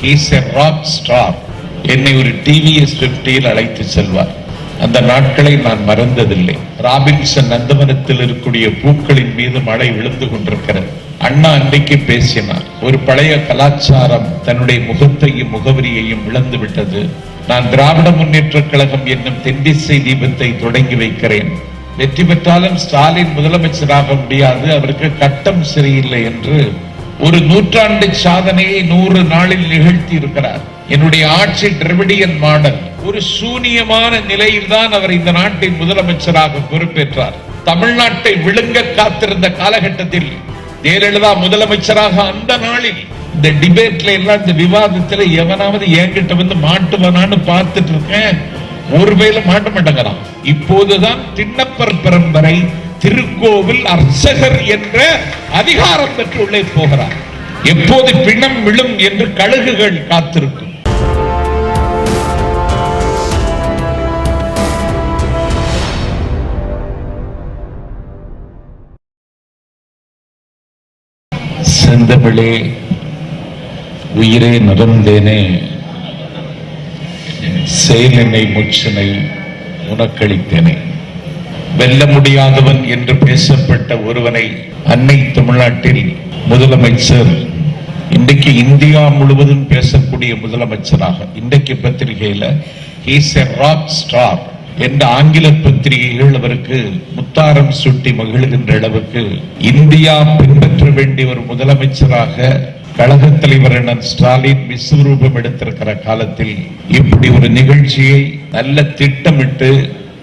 He is a rock star. என்னை ஒரு TVS 50 அழைத்து செல்வார். அந்த நாட்களை நான் மறந்ததில்லை. ராபின்சன் நந்தவனத்தில் இருக்கக்கூடிய பூக்களின் மீது மழை விழுந்து கொண்டிருக்கிறது. அண்ணா அன்றைக்கு பேசினார். ஒரு பழைய கலாச்சாரம் தன்னுடைய முகத்தையும் முகவரியையும் இழந்து விட்டது. நான் திராவிட முன்னேற்ற கழகம் என்னும் தென்திசை தீபத்தை தொடங்கி வைக்கிறேன். வெற்றி பெற்றாலும் ஸ்டாலின் முதலமைச்சராக முடியாது, அவருக்கு கட்டம் சரியில்லை என்று ஒரு நூற்றாண்டு சாதனையை 100 நாளில் நிகழ்த்தி இருக்கிறார். என்னுடைய ஆட்சி டிராவிடியன் மாடல். ஒரு சூனியமான நிலையில்தான் அவர் இந்த நாட்டின் முதலமைச்சராக பொறுப்பேற்றார். தமிழ்நாட்டை விழுங்க காத்திருந்த காலகட்டத்தில் ஜெயலலிதா முதலமைச்சராக அந்த நாளில் இந்த டிபேட்ல எல்லாம் இந்த விவாதத்துல எவனாவது என்கிட்ட வந்து மாட்டுவனான்னு பார்த்துட்டு இருக்கேன். ஒருவேளை மாட்ட மாட்டேங்கிறான். இப்போதுதான் திண்ணப்பர் பரம்பரை திருக்கோவில் அர்ச்சகர் என்ற அதிகாரம் பெற்று உள்ளே போகிறார். எப்போது பிணம் விழும் என்று கழுகுகள் காத்திருக்கும். செந்தமிழே உயிரே நுகர்ந்தேனே செயலினை முச்சினை உனக்களித்தேனே. வெல்ல முடியாதவன் என்று பேசப்பட்ட ஒருவனை அன்னை தமிழ்நாட்டில் முதலமைச்சர், இன்றைக்கு இந்தியா முழுவதும் பேசக்கூடிய முதலமைச்சராக, இன்றைக்கு பத்திரிகையில he is a rock star என்ற ஆங்கில பத்திரிகைகள் அவருக்கு முத்தாரம் சுட்டி மகிழ்கின்ற அளவுக்கு இந்தியா பின்பற்ற வேண்டிய ஒரு முதலமைச்சராக கழக தலைவர் ஸ்டாலின் விஸ்வரூபம் எடுத்திருக்கிற காலத்தில் இப்படி ஒரு நிகழ்ச்சியை நல்ல திட்டமிட்டு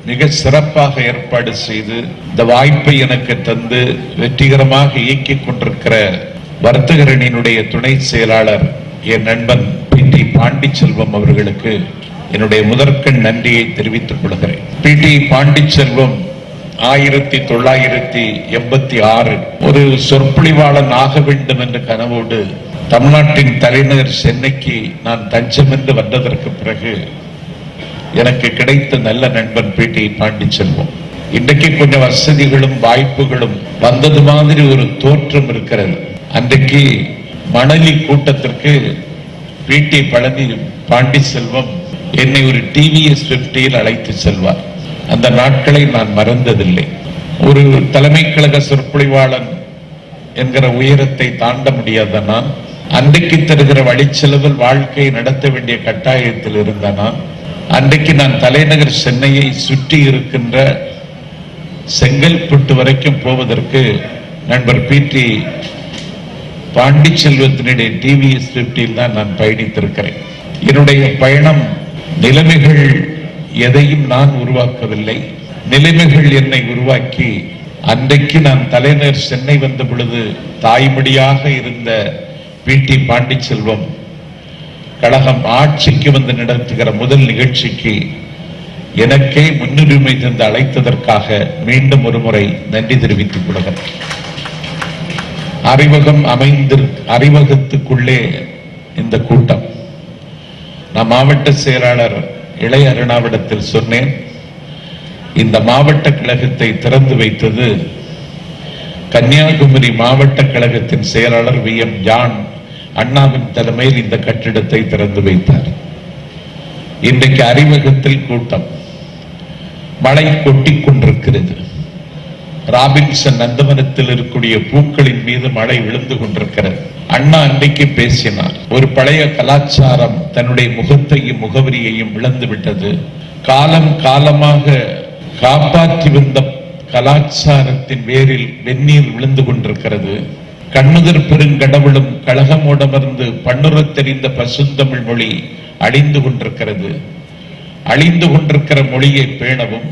மிக சிறப்பாக ஏற்பாடு செய்து இந்த வாய்ப்பை எனக்கு தந்து வெற்றிகரமாக இயக்கிக் கொண்டிருக்கிற வர்த்தகரணியினுடைய துணை செயலாளர் என் நண்பன் PT பாண்டிச்செல்வம் அவர்களுக்கு என்னுடைய முதற்கண் நன்றியை தெரிவித்துக் கொள்கிறேன். PT பாண்டிச்செல்வம் 1986 ஒரு சொற்பொழிவாளன் ஆக வேண்டும் என்ற கனவோடு தமிழ்நாட்டின் தலைநகர் சென்னைக்கு நான் தஞ்சம் என்று வந்ததற்கு பிறகு எனக்கு கிடைத்த நல்ல நண்பன் PT பாண்டிச்செல்வம். இன்றைக்கு கொஞ்சம் வசதிகளும் வாய்ப்புகளும் வந்தது மாதிரி ஒரு தோற்றம் இருக்கிறது. அன்றைக்கு மணலி கூட்டத்திற்கு PT பாண்டிச்செல்வம் என்னை ஒரு TVS 50 அழைத்து செல்வார். அந்த நாட்களை நான் மறந்ததில்லை. ஒரு தலைமை கழக சொற்பொழிவாளன் என்கிற உயரத்தை தாண்ட முடியாத நான், அன்றைக்கு தருகிற வழிச்செலவில் வாழ்க்கையை நடத்த வேண்டிய கட்டாயத்தில் இருந்த நான், அன்றைக்கு நான் தலைநகர் சென்னையை சுற்றி இருக்கின்ற செங்கல்பட்டு வரைக்கும் போவதற்கு நண்பர் PT பாண்டிச்செல்வத்தினுடைய TVS 50 தான் நான் பயணித்திருக்கிறேன். என்னுடைய பயணம் நிலைமைகள் எதையும் நான் உருவாக்கவில்லை, நிலைமைகள் என்னை உருவாக்கி அன்றைக்கு நான் தலைநகர் சென்னை வந்த பொழுது தாய்மொழியாக இருந்த PT பாண்டிச்செல்வம் கழகம் ஆட்சிக்கு வந்து நடத்துகிற முதல் நிகழ்ச்சிக்கு எனக்கே முன்னுரிமை தந்து அழைத்ததற்காக மீண்டும் ஒரு முறை நன்றி தெரிவித்துக் கொள்கிறேன். அறிவகத்துக்குள்ளே இந்த கூட்டம். நான் மாவட்ட செயலாளர் இளைய அருணாவிடத்தில் சொன்னேன், இந்த மாவட்ட கழகத்தை திறந்து வைத்தது கன்னியாகுமரி மாவட்ட கழகத்தின் செயலாளர் VM ஜான் அண்ணாவின் தலைமையில் இந்த கட்டிடத்தை திறந்து வைத்தார். இன்றைக்கு அறிவகத்தில் கூட்டம், மழை கொட்டிக் கொண்டிருக்கிறது. ராபின்சன் நந்தவனத்தில் இருக்கக்கூடிய பூக்களின் மீது மழை விழுந்து கொண்டிருக்கிறது. அண்ணா அன்றைக்கு பேசினார். ஒரு பழைய கலாச்சாரம் தன்னுடைய முகத்தையும் முகவரியையும் இழந்து விட்டது. காலம் காலமாக காப்பாற்றி வந்த கலாச்சாரத்தின் வேரில் வெந்நீர் விழுந்து கொண்டிருக்கிறது. கண்ணுதர் பெருங்கடவுளும் கழகமோடமர்ந்து பண்ணுறத் தெரிந்த பசுந்தமிழ் மொழி அழிந்து கொண்டிருக்கிறது. அழிந்து கொண்டிருக்கிற மொழியை பேணவும்,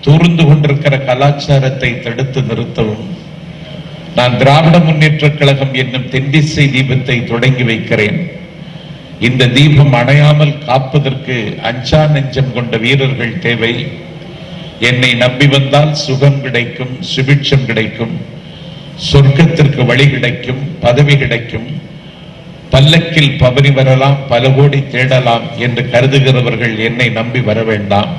தூர்ந்து கொண்டிருக்கிற கலாச்சாரத்தை தடுத்து நிறுத்தவும் நான் திராவிட முன்னேற்ற கழகம் என்னும் தென்திசை தீபத்தை தொடங்கி வைக்கிறேன். இந்த தீபம் அணையாமல் காப்பதற்கு அஞ்சா நெஞ்சம் கொண்ட வீரர்கள் தேவை. என்னை நம்பி வந்தால் சுகம் கிடைக்கும், சுபிட்சம் கிடைக்கும், சொர்க்கத்திற்கு வழி கிடைக்கும், பதவி கிடைக்கும், பல்லக்கில் பவனி வரலாம், பல கோடி தேடலாம் என்று கருதுகிறவர்கள் என்னை நம்பி வர வேண்டாம்.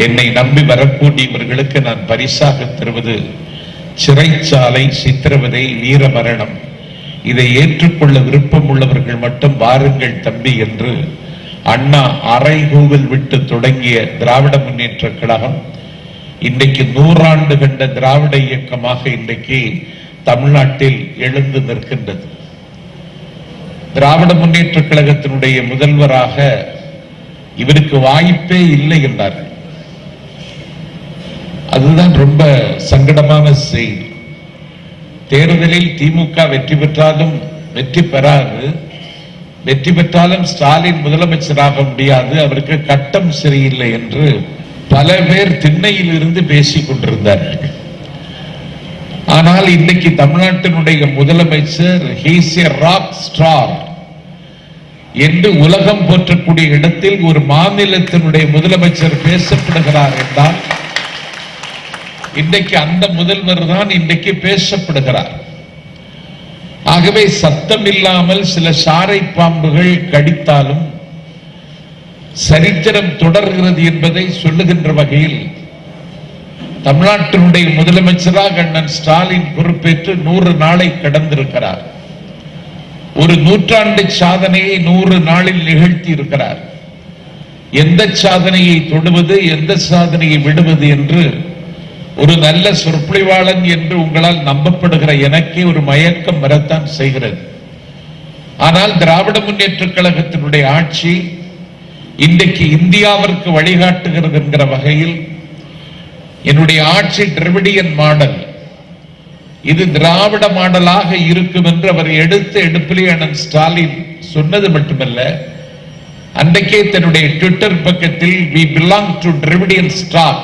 என்னை நம்பி வரக்கூடியவர்களுக்கு நான் பரிசாக தருவது சிறைச்சாலை, சித்திரவதை, வீர மரணம் இதை ஏற்றுக்கொள்ள விருப்பம் உள்ளவர்கள் மட்டும் வாருங்கள் தம்பி என்று அண்ணா அறைகூவல் விட்டு தொடங்கிய திராவிட முன்னேற்ற கழகம் இன்றைக்கு 100 ஆண்டு கண்ட திராவிட இயக்கமாக இன்றைக்கு தமிழ்நாட்டில் எழுந்து நிற்கின்றது. திராவிட முன்னேற்ற கழகத்தினுடைய முதல்வராக இவருக்கு வாய்ப்பே இல்லை என்றார்கள். அதுதான் ரொம்ப சங்கடமான செய்தி. தேர்தலில் திமுக வெற்றி பெற்றாலும் வெற்றி பெறாது, வெற்றி பெற்றாலும் ஸ்டாலின் முதலமைச்சராக முடியாது, அவருக்கு கட்டம் சரியில்லை என்று பல பேர் திண்ணையில் இருந்து பேசிக் கொண்டிருந்தார்கள். ஆனால் இன்னைக்கு தமிழ்நாட்டினுடைய முதலமைச்சர் ஹீஸ் எ ராக் ஸ்டார் என்று உலகம் போற்றக்கூடிய இடத்தில் ஒரு மாநிலத்தினுடைய முதலமைச்சர் பேசப்படுகிறார் என்றால் இன்றைக்கு அந்த முதல்வர் தான் இன்றைக்கு பேசப்படுகிறார். ஆகவே சத்தம் இல்லாமல் சில சாரை பாம்புகள் கடித்தாலும் சரித்திரம் தொடர்கிறது என்பதை சொல்லுகின்ற வகையில் தமிழ்நாட்டினுடைய முதலமைச்சராக அண்ணன் ஸ்டாலின் பொறுப்பேற்று 100 நாளை கடந்திருக்கிறார். ஒரு நூற்றாண்டு சாதனையை 100 நாளில் நிகழ்த்தி இருக்கிறார். எந்த சாதனையை தொடுவது, எந்த சாதனையை விடுவது என்று ஒரு நல்ல சொற்பொழிவாளன் என்று உங்களால் நம்பப்படுகிற எனக்கே ஒரு மயக்கம் வரத்தான் செய்கிறது. ஆனால் திராவிட முன்னேற்ற கழகத்தினுடைய ஆட்சி இன்றைக்கு இந்தியாவிற்கு வழிகாட்டுகிறது என்கிற வகையில் என்னுடைய ஆட்சி திராவிடியன் மாடல், இது திராவிட மாடலாக இருக்கும் என்று அவர் எடுத்த எடுப்பிலே அண்ணன் ஸ்டாலின் சொன்னது மட்டுமல்ல, அன்றைக்கே தன்னுடைய ட்விட்டர் பக்கத்தில் we belong to Dravidian stock,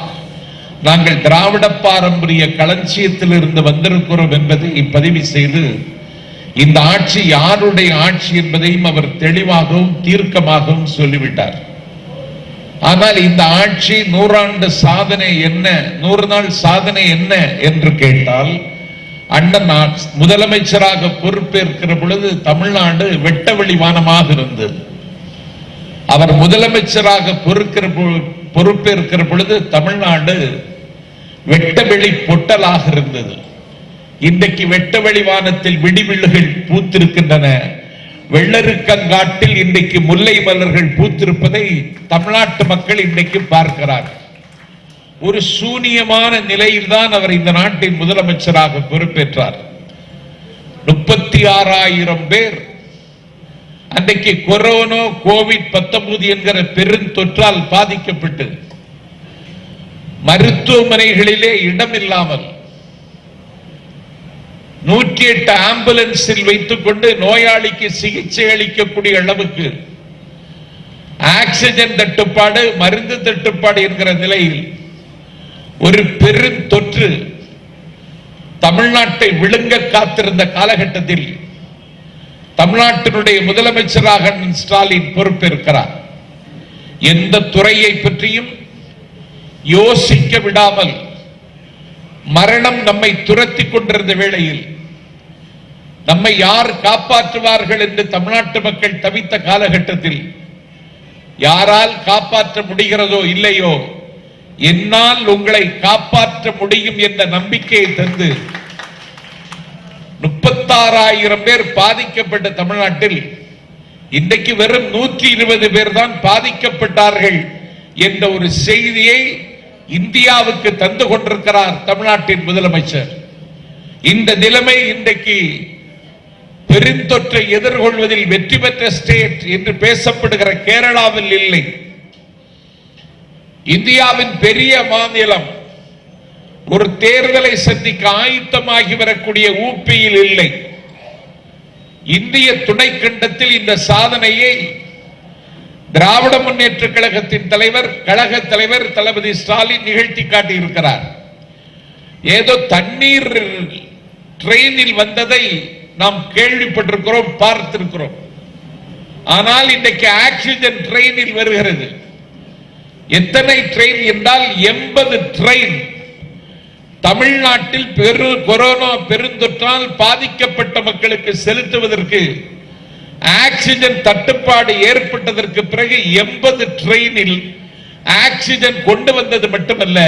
நாங்கள் திராவிட பாரம்பரிய களஞ்சியத்தில் இருந்து வந்திருக்கிறோம் என்பதை பதிவு செய்து இந்த ஆட்சி யாருடைய ஆட்சி என்பதையும் அவர் தெளிவாகவும் தீர்க்கமாகவும் சொல்லிவிட்டார். ஆனால் இந்த ஆட்சி 100 ஆண்டு சாதனை என்ன, 100 நாள் சாதனை என்ன என்று கேட்டால், அண்ணன் முதலமைச்சராக பொறுப்பேற்கிற பொழுது தமிழ்நாடு வெட்டவெளி வானமாக இருந்தது. அவர் முதலமைச்சராக பொறுப்பேற்கிற பொழுது தமிழ்நாடு வெட்டவெளி பொட்டலாக இருந்தது. இன்றைக்கு வெட்டவெளி வானத்தில் விடிவில்லுகள் பூத்திருக்கின்றன. வெள்ளருக்கங்காட்டில் இன்றைக்கு முல்லை மலர்கள் பூத்திருப்பதை தமிழ்நாட்டு மக்கள் இன்றைக்கு பார்க்கிறார். ஒரு சூனியமான நிலையில்தான் அவர் இந்த நாட்டின் முதலமைச்சராக பொறுப்பேற்றார். 36,000 பேர் அன்றைக்கு கொரோனா கோவிட்-19 என்கிற பெருந்தொற்றால் பாதிக்கப்பட்டு மருத்துவமனைகளிலே இடமில்லாமல் 108 ஆம்புலன்ஸில் வைத்துக் கொண்டு நோயாளிக்கு சிகிச்சை அளிக்கக்கூடிய அளவுக்கு ஆக்சிஜன் தட்டுப்பாடு, மருந்து தட்டுப்பாடு என்கிற நிலையில் ஒரு பெருந்தொற்று தமிழ்நாட்டை விழுங்க காத்திருந்த காலகட்டத்தில் தமிழ்நாட்டினுடைய முதலமைச்சராக ஸ்டாலின் பொறுப்பேற்கிறார். எந்த துறையை பற்றியும் யோசிக்க விடாமல் மரணம் நம்மை துரத்தி கொண்டிருந்த வேளையில் நம்மை யார் காப்பாற்றுவார்கள் என்று தமிழ்நாட்டு மக்கள் தவித்த காலகட்டத்தில் யாரால் காப்பாற்ற முடிகிறதோ இல்லையோ, என்னால் உங்களை காப்பாற்ற முடியும் என்ற நம்பிக்கையை தந்து 36,000 பேர் பாதிக்கப்பட்ட தமிழ்நாட்டில் இன்றைக்கு வெறும் 120 பேர் தான் பாதிக்கப்பட்டார்கள் என்ற ஒரு செய்தியை இந்தியாவுக்கு தந்து கொண்டிருக்கிறார் தமிழ்நாட்டின் முதலமைச்சர். இந்த நிலைமை இன்றைக்கு பெருந்தொற்றை எதிர்கொள்வதில் வெற்றி பெற்ற ஸ்டேட் என்று பேசப்படுகிற கேரளாவில் இல்லை. இந்தியாவின் பெரிய மாநிலம் ஒரு தேர்தலை சந்திக்க ஆயத்தமாகி வரக்கூடிய ஊப்பியில் இல்லை. இந்திய துணைக்கண்டத்தில் இந்த சாதனையை திராவிட முன்னேற்ற கழகத்தின் கழக தலைவர் தளபதி ஸ்டாலின் நிகழ்த்தி காட்டியிருக்கிறார். ஏதோ தண்ணீர் ட்ரெயினில் வந்ததை நாம் கேள்விப்பட்டிருக்கிறோம், பார்த்திருக்கிறோம். ஆனால் இன்றைக்கு ஆக்சிஜன் ட்ரெயினில் வருகிறது. எத்தனை ட்ரெயின் என்றால் 80 ட்ரெயின் தமிழ்நாட்டில் கொரோனா பெருந்தொற்றால் பாதிக்கப்பட்ட மக்களுக்கு செலுத்துவதற்கு ஆக்சிஜன் தட்டுப்பாடு ஏற்பட்டதற்கு பிறகு 80 ட்ரெயினில் ஆக்சிஜன் கொண்டு வந்தது மட்டுமல்ல,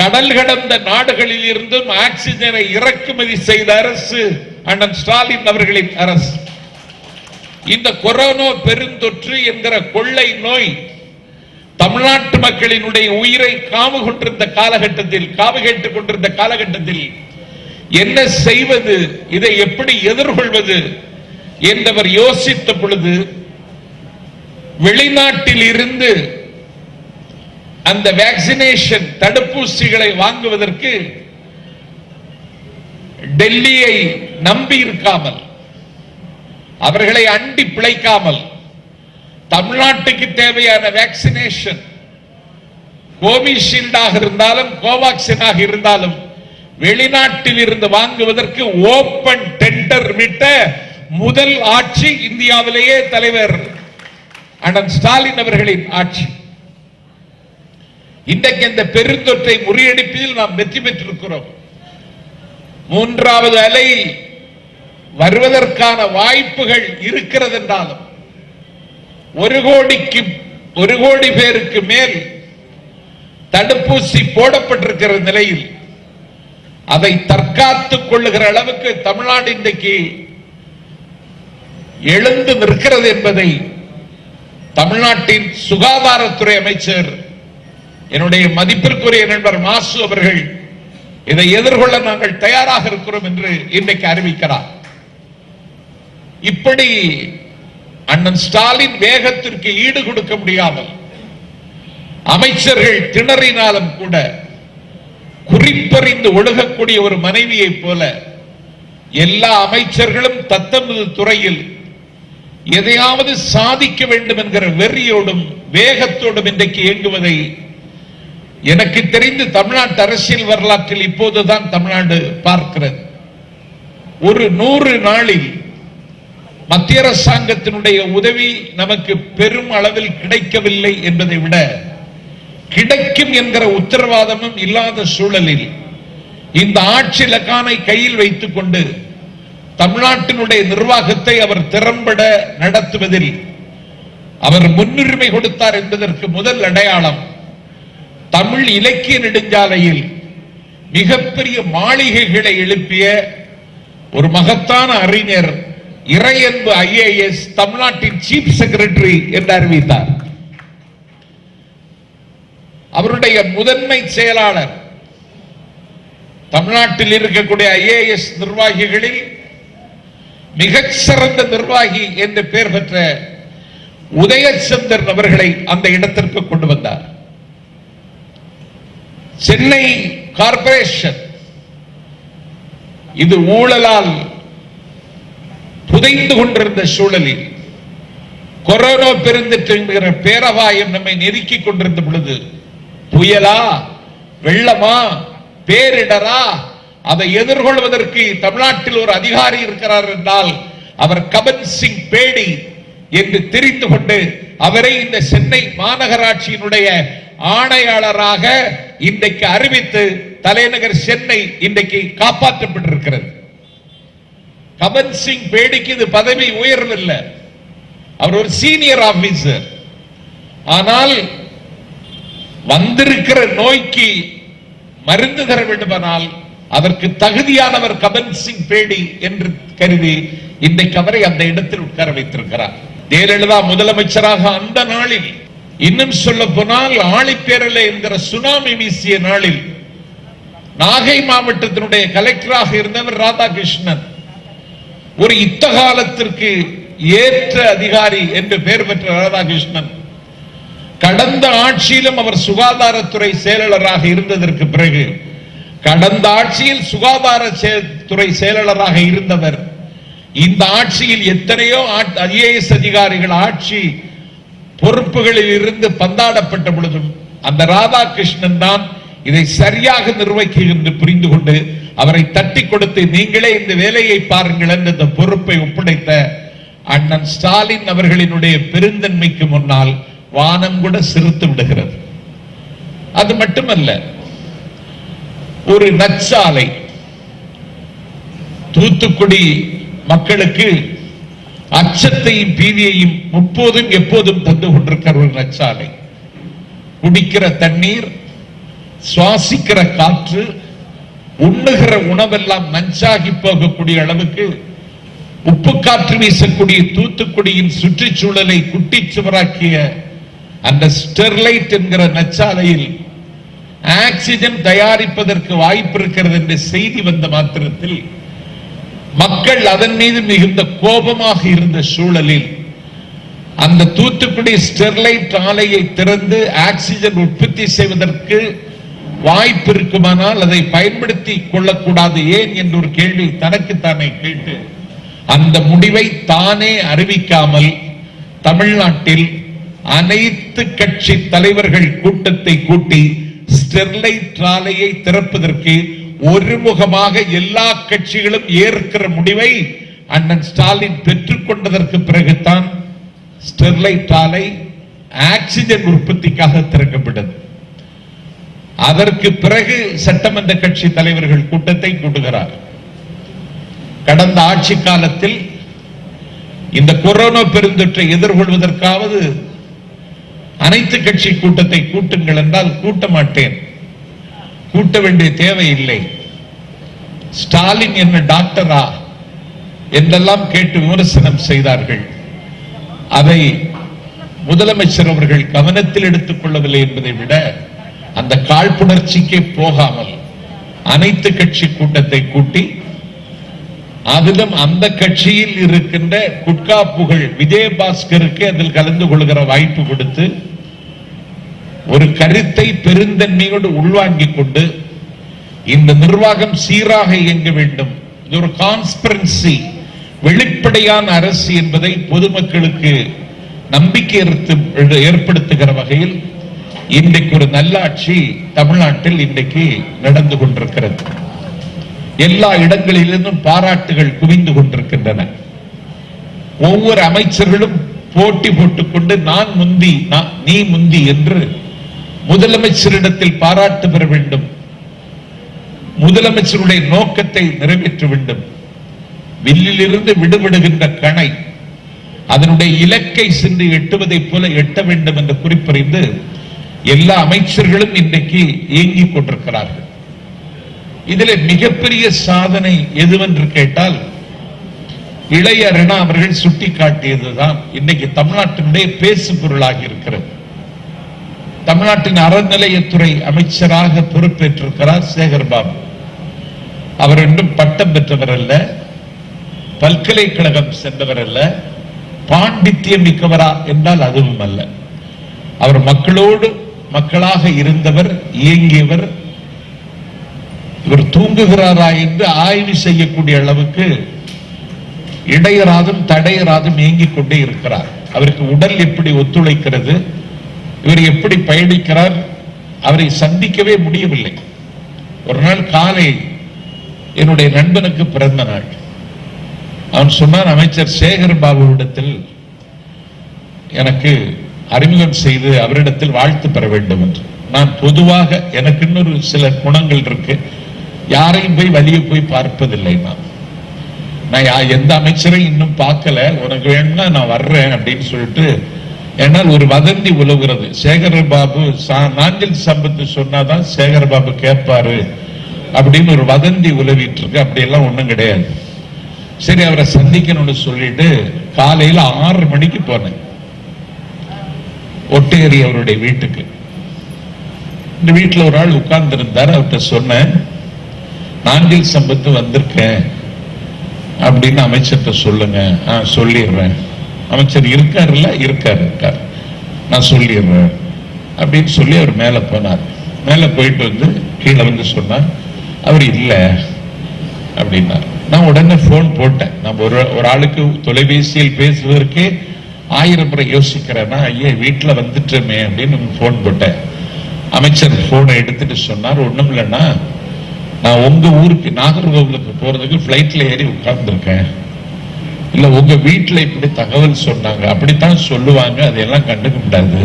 கடல் கடந்த நாடுகளில் இருந்தும் ஆக்சிஜனை இறக்குமதி செய்த அரசு அண்ணன் ஸ்டாலின் அவர்களின் அரசு. இந்த கொரோனா பெருந்தொற்று என்கிற கொள்ளை நோய் தமிழ்நாட்டு மக்களினுடைய உயிரை காவு கேட்டுக் கொண்டிருந்த காலகட்டத்தில் என்ன செய்வது, இதை எப்படி எதிர்கொள்வது என்றவர் யோசித்த பொழுது வெளிநாட்டில் இருந்து அந்த வேக்சினேஷன் தடுப்பூசிகளை வாங்குவதற்கு டெல்லியை நம்பி இருக்காமல், அவர்களை அண்டி பிழைக்காமல், தமிழ்நாட்டுக்கு தேவையான வேக்சினேஷன் கோவிஷீல்டாக இருந்தாலும் கோவாக்சினாக இருந்தாலும் வெளிநாட்டில் இருந்து வாங்குவதற்கு ஓபன் டெண்டர் விட்ட முதல் ஆட்சி இந்தியாவிலேயே தலைவர் அண்ணன் ஸ்டாலின் அவர்களின் ஆட்சி. இன்றைக்கு இந்த பெருந்தொற்றை முறியடிப்பதில் நாம் வெற்றி பெற்றிருக்கிறோம். மூன்றாவது அலை வருவதற்கான வாய்ப்புகள் இருக்கிறது என்றாலும் 1 கோடி பேருக்கு மேல் தடுப்பூசி போடப்பட்டிருக்கிற நிலையில் அதை தற்காத்துக் கொள்ளுகிற அளவுக்கு தமிழ்நாடு இன்றைக்கு எழுந்து நிற்கிறது என்பதை தமிழ்நாட்டின் சுகாதாரத்துறை அமைச்சர் என்னுடைய மதிப்பிற்குரிய நண்பர் மாசு அவர்கள் இதை எதிர்கொள்ள நாங்கள் தயாராக இருக்கிறோம் என்று இன்றைக்கு அறிவிக்கிறார். இப்படி அண்ணன் ஸ்டாலின் வேகத்திற்கு ஈடு கொடுக்க முடியாமல் அமைச்சர்கள் திணறினாலும் கூட குறிப்பறிந்து ஒழுகக்கூடிய ஒரு மனைவியை போல எல்லா அமைச்சர்களும் தத்தமது துறையில் எதையாவது சாதிக்க வேண்டும் என்கிற வெறியோடும் வேகத்தோடும் இன்றைக்கு இயங்குவதை எனக்கு தெரிந்து தமிழ்நாட்டு அரசியல் வரலாற்றில் இப்போதுதான் தமிழ்நாடு பார்க்கிறது. ஒரு 100 நாளில் மத்திய அரசாங்கத்தினுடைய உதவி நமக்கு பெரும் அளவில் கிடைக்கவில்லை என்பதை விட கிடைக்கும் என்கிற உத்தரவாதமும் இல்லாத சூழலில் இந்த ஆட்சி லக்கானை கையில் வைத்துக் கொண்டு தமிழ்நாட்டினுடைய நிர்வாகத்தை அவர் திறம்பட நடத்துவதில் அவர் முன்னுரிமை கொடுத்தார் என்பதற்கு முதல் அடையாளம் தமிழ் இலக்கிய நெடுஞ்சாலையில் மிகப்பெரிய மாளிகைகளை எழுப்பிய ஒரு மகத்தான அறிஞர் இறையன்பு IAS தமிழ்நாட்டின் சீஃப் செக்ரட்டரி என்று அறிவித்தார். அவருடைய முதன்மை செயலாளர் தமிழ்நாட்டில் இருக்கக்கூடிய IAS நிர்வாகிகளில் மிகச்சிறந்த நிர்வாகி என்று பெயர் பெற்ற உதயச்சந்திரன் அவர்களை அந்த இடத்திற்கு கொண்டு வந்தார். சென்னை கார்ப்பரேஷன் இது ஊழலால் புதைந்து கொண்டிருந்த சூழலில் கொரோனா பெருந்தொற்று பேரபாயம் நம்மை நெருக்கிக் கொண்டிருந்த பொழுது புயலா வெள்ளமா பேரிடரா அதை எதிர்கொள்வதற்கு தமிழ்நாட்டில் ஒரு அதிகாரி இருக்கிறார் என்றால் அவர் கபன் சிங் பேடி என்று தெரிந்து கொண்டு அவரை இந்த சென்னை மாநகராட்சியினுடைய ஆணையாளராக இன்றைக்கு அறிவித்து தலைநகர் சென்னை இன்றைக்கு காப்பாற்றப்பட்டிருக்கிறது. கபன் சிங் பேடிக்கு இது பதவி உயர்வில்லை, அவர் ஒரு சீனியர் ஆபீசர். ஆனால் வந்திருக்கிற நோய்க்கு மருந்து தர வேண்டுமானால் அதற்கு தகுதியானவர் கபன் சிங் பேடி என்று கருதி இன்றைக்கு அவரை அந்த இடத்தில் உட்கார வைத்திருக்கிறார். ஜெயலலிதா முதலமைச்சராக அந்த நாளில், இன்னும் சொல்ல போனால் ஆழிப்பேரலை என்கிற சுனாமி வீசிய நாளில் நாகை மாவட்டத்தினுடைய கலெக்டராக இருந்தவர் ராதாகிருஷ்ணன் ஒரு யுத்த காலத்திற்கு ஏற்ற அதிகாரி என்று பெயர் பெற்ற ராதாகிருஷ்ணன் கடந்த ஆட்சியிலும் அவர் சுகாதாரத்துறை செயலாளராக இருந்ததற்கு பிறகு கடந்த ஆட்சியில் சுகாதாரத்துறை செயலாளராக இருந்தவர் இந்த ஆட்சியில் எத்தனையோ IAS அதிகாரிகள் ஆட்சி பொறுப்புகளில் இருந்து பந்தாடப்பட்ட பொழுதும் அந்த ராதாகிருஷ்ணன் தான் இதை சரியாக நிர்வகிக்கின்ற புரிந்து கொண்டு அவரை தட்டி கொடுத்து நீங்களே இந்த வேலையை பாருங்கள் என்று இந்த பொறுப்பை ஒப்படைத்த அண்ணன் ஸ்டாலின் அவர்களினுடைய பெருந்தன்மைக்கு முன்னால் வானம் கூட சிரித்து விடுகிறது. அது மட்டுமல்ல, ஒரு நச்சாலை தூத்துக்குடி மக்களுக்கு அச்சத்தையும் பீதியையும் எப்போதும் தந்து கொண்டிருக்கிற ஒரு நச்சாலை, குடிக்கிற தண்ணீர் சுவாசிக்கிற காற்று, உண்ணுகிற உணவெல்லாம் நஞ்சாகி போகக்கூடிய அளவுக்கு உப்பு காற்று வீசக்கூடிய தூத்துக்குடியின் சுற்றுச்சூழலை குட்டிச்சுவராக்கிய அந்த ஸ்டெர்லைட் என்கிற நச்சாலையில் ஆக்சிஜன் தயாரிப்பதற்கு வாய்ப்பு இருக்கிறது என்ற செய்தி வந்த மாத்திரத்தில் மக்கள் அதன் மீது மிகுந்த கோபமாக இருந்த சூழலில் அந்த தூத்துக்குடி ஸ்டெர்லைட் ஆலையை திறந்து ஆக்சிஜன் உற்பத்தி செய்வதற்கு வாய்ப்பு இருக்குமானால் அதை பயன்படுத்தி கொள்ளக்கூடாது ஏன் என்ற ஒரு கேள்வி தனக்குத்தானே கேட்டு அந்த முடிவை தானே அறிவிக்காமல் தமிழ்நாட்டில் அனைத்து கட்சி தலைவர்கள் கூட்டத்தை கூட்டி ஸ்டெர்லைட் ஆலையை திறப்பதற்கு ஒருமுகமாக எல்லா கட்சிகளும் ஏற்கிற முடிவை அண்ணன் ஸ்டாலின் பெற்றுக் கொண்டதற்கு பிறகுதான் ஸ்டெர்லைட் ஆலை ஆக்சிஜன் உற்பத்திக்காக திறக்கப்பட்டது. அதற்கு பிறகு சட்டமன்ற கட்சி தலைவர்கள் கூட்டத்தை கூட்டுகிறார். கடந்த ஆட்சி காலத்தில் இந்த கொரோனா பெருந்தொற்றை எதிர்கொள்வதற்காவது அனைத்து கட்சி கூட்டத்தை கூட்டுங்கள் என்றால் கூட்ட மாட்டேன், கூட்ட வேண்டிய தேவை இல்லை, ஸ்டாலின் என்ன டாக்டரா என்றெல்லாம் கேட்டு விமர்சனம் செய்தார்கள். அதை முதலமைச்சர் அவர்கள் கவனத்தில் எடுத்துக் கொள்ளவில்லை என்பதை விட அந்த காழ்ப்புணர்ச்சிக்கே போகாமல் அனைத்து கட்சி கூட்டத்தை கூட்டி அதிலும் அந்த கட்சியில் இருக்கின்ற குட்கா புகழ் விஜயபாஸ்கருக்கு அதில் கலந்து கொள்கிற வாய்ப்பு கொடுத்து ஒரு கருத்தை பெருந்தன்மையோடு உள்வாங்கிக் கொண்டு இந்த நிர்வாகம் சீராக இயங்க வேண்டும், இது ஒரு கான்ஸ்பிரன்சி, வெளிப்படையான அரசு என்பதை பொதுமக்களுக்கு நம்பிக்கை ஏற்படுத்துகிற வகையில் இன்றைக்கு ஒரு நல்லாட்சி தமிழ்நாட்டில் இன்றைக்கு நடந்து கொண்டிருக்கிறது. எல்லா இடங்களிலிருந்தும் பாராட்டுகள் குவிந்து கொண்டிருக்கின்றன. ஒவ்வொரு அமைச்சர்களும் போட்டி போட்டுக்கொண்டு நான் முந்தி நீ முந்தி என்று முதலமைச்சரிடத்தில் பாராட்டு பெற வேண்டும், முதலமைச்சருடைய நோக்கத்தை நிறைவேற்ற வேண்டும். வில்லிலிருந்து விடுபடுகின்ற கணை அதனுடைய இலக்கை சென்று எட்டுவதை போல எட்ட வேண்டும் என்று குறிப்பறிந்து எல்லா அமைச்சர்களும் இன்றைக்கு இயங்கிக் கொண்டிருக்கிறார்கள். இதில் மிகப்பெரிய சாதனை எதுவென்று கேட்டால் இளையரணா அவர்கள் சுட்டிக்காட்டியதுதான் இன்னைக்கு தமிழ்நாட்டினுடைய பேசு பொருளாகி இருக்கிறது. தமிழ்நாட்டின் அறநிலையத்துறை அமைச்சராக பொறுப்பேற்றிருக்கிறார் சேகர்பாபு. அவர் இன்னும் பட்டம் பெற்றவர் அல்ல, பல்கலைக்கழகம் சென்றவர் அல்ல, பாண்டித்யம் மிக்கவரா என்றால் அதுவும் அல்ல. அவர் மக்களோடு மக்களாக இருந்தவர், இயங்கியவர். இவர் தூங்குகிறாரா என்று ஆய்வு செய்யக்கூடிய அளவுக்கு இடையராதும் தடையராதும் இயங்கிக் கொண்டே இருக்கிறார். அவருக்கு உடல் எப்படி ஒத்துழைக்கிறது, இவர் எப்படி பயணிக்கிறார், அவரை சந்திக்கவே முடியவில்லை. ஒரு நாள் காலை என்னுடைய நண்பனுக்கு பிறந்த நாள். அவன் சொன்னான், அமைச்சர் சேகர் பாபுவிடத்தில் எனக்கு அறிமுகம் செய்து அவரிடத்தில் வாழ்த்து பெற வேண்டும் என்று. நான் பொதுவாக எனக்கு இன்னொரு சில குணங்கள் இருக்கு, யாரையும் போய் வழிய போய் பார்ப்பதில்லை. நான் எந்த அமைச்சரையும் இன்னும் பார்க்கல, உனக்கு வேணும்னா நான் வர்றேன் அப்படின்னு சொல்லிட்டு. ஏன்னால் ஒரு வதந்தி உலவுகிறது, சேகர் பாபு நாஞ்சில் சம்பத்து சொன்னாதான் சேகர் பாபு கேட்பாரு அப்படின்னு ஒரு வதந்தி உலவிட்டு இருக்கு. அப்படியெல்லாம் ஒண்ணும் கிடையாது. சரி, அவரை சந்திக்கணும்னு சொல்லிட்டு காலையில 6 மணிக்கு போனேன் ஒட்டேரி அவருடைய வீட்டுக்கு. இந்த வீட்டுல ஒரு ஆள் உட்கார்ந்து இருந்தார். அவர்கிட்ட சொன்னேன், நாஞ்சில் சம்பத்து வந்திருக்கேன் அப்படின்னு அமைச்சர்கிட்ட சொல்லுங்க. சொல்லிடுறேன். அமைச்சர் இருக்காருல்ல? இருக்காரு, நான் சொல்லிடுறேன் அப்படின்னு சொல்லி அவர் மேல போனார். மேல போயிட்டு வந்து கீழே வந்து சொன்னார், அவர் இல்லை அப்படின்னார். நான் உடனே போன் போட்டேன். நம்ம ஒரு ஆளுக்கு தொலைபேசியில் பேசுவதற்கே 1000 முறை யோசிக்கிறேன்னா, ஐயா வீட்டுல வந்துட்டோமே அப்படின்னு போன் போட்டேன். அமைச்சர் போனை எடுத்துட்டு சொன்னார், ஒண்ணும் இல்லைன்னா நான் உங்க ஊருக்கு நாகர்கோவிலுக்கு போறதுக்கு பிளைட்ல ஏறி உட்கார்ந்துருக்கேன். இல்ல உங்க வீட்டுல இப்படி தகவல் சொன்னாங்க, அப்படித்தான் சொல்லுவாங்க, அதையெல்லாம் கண்டுக்க முடியாது.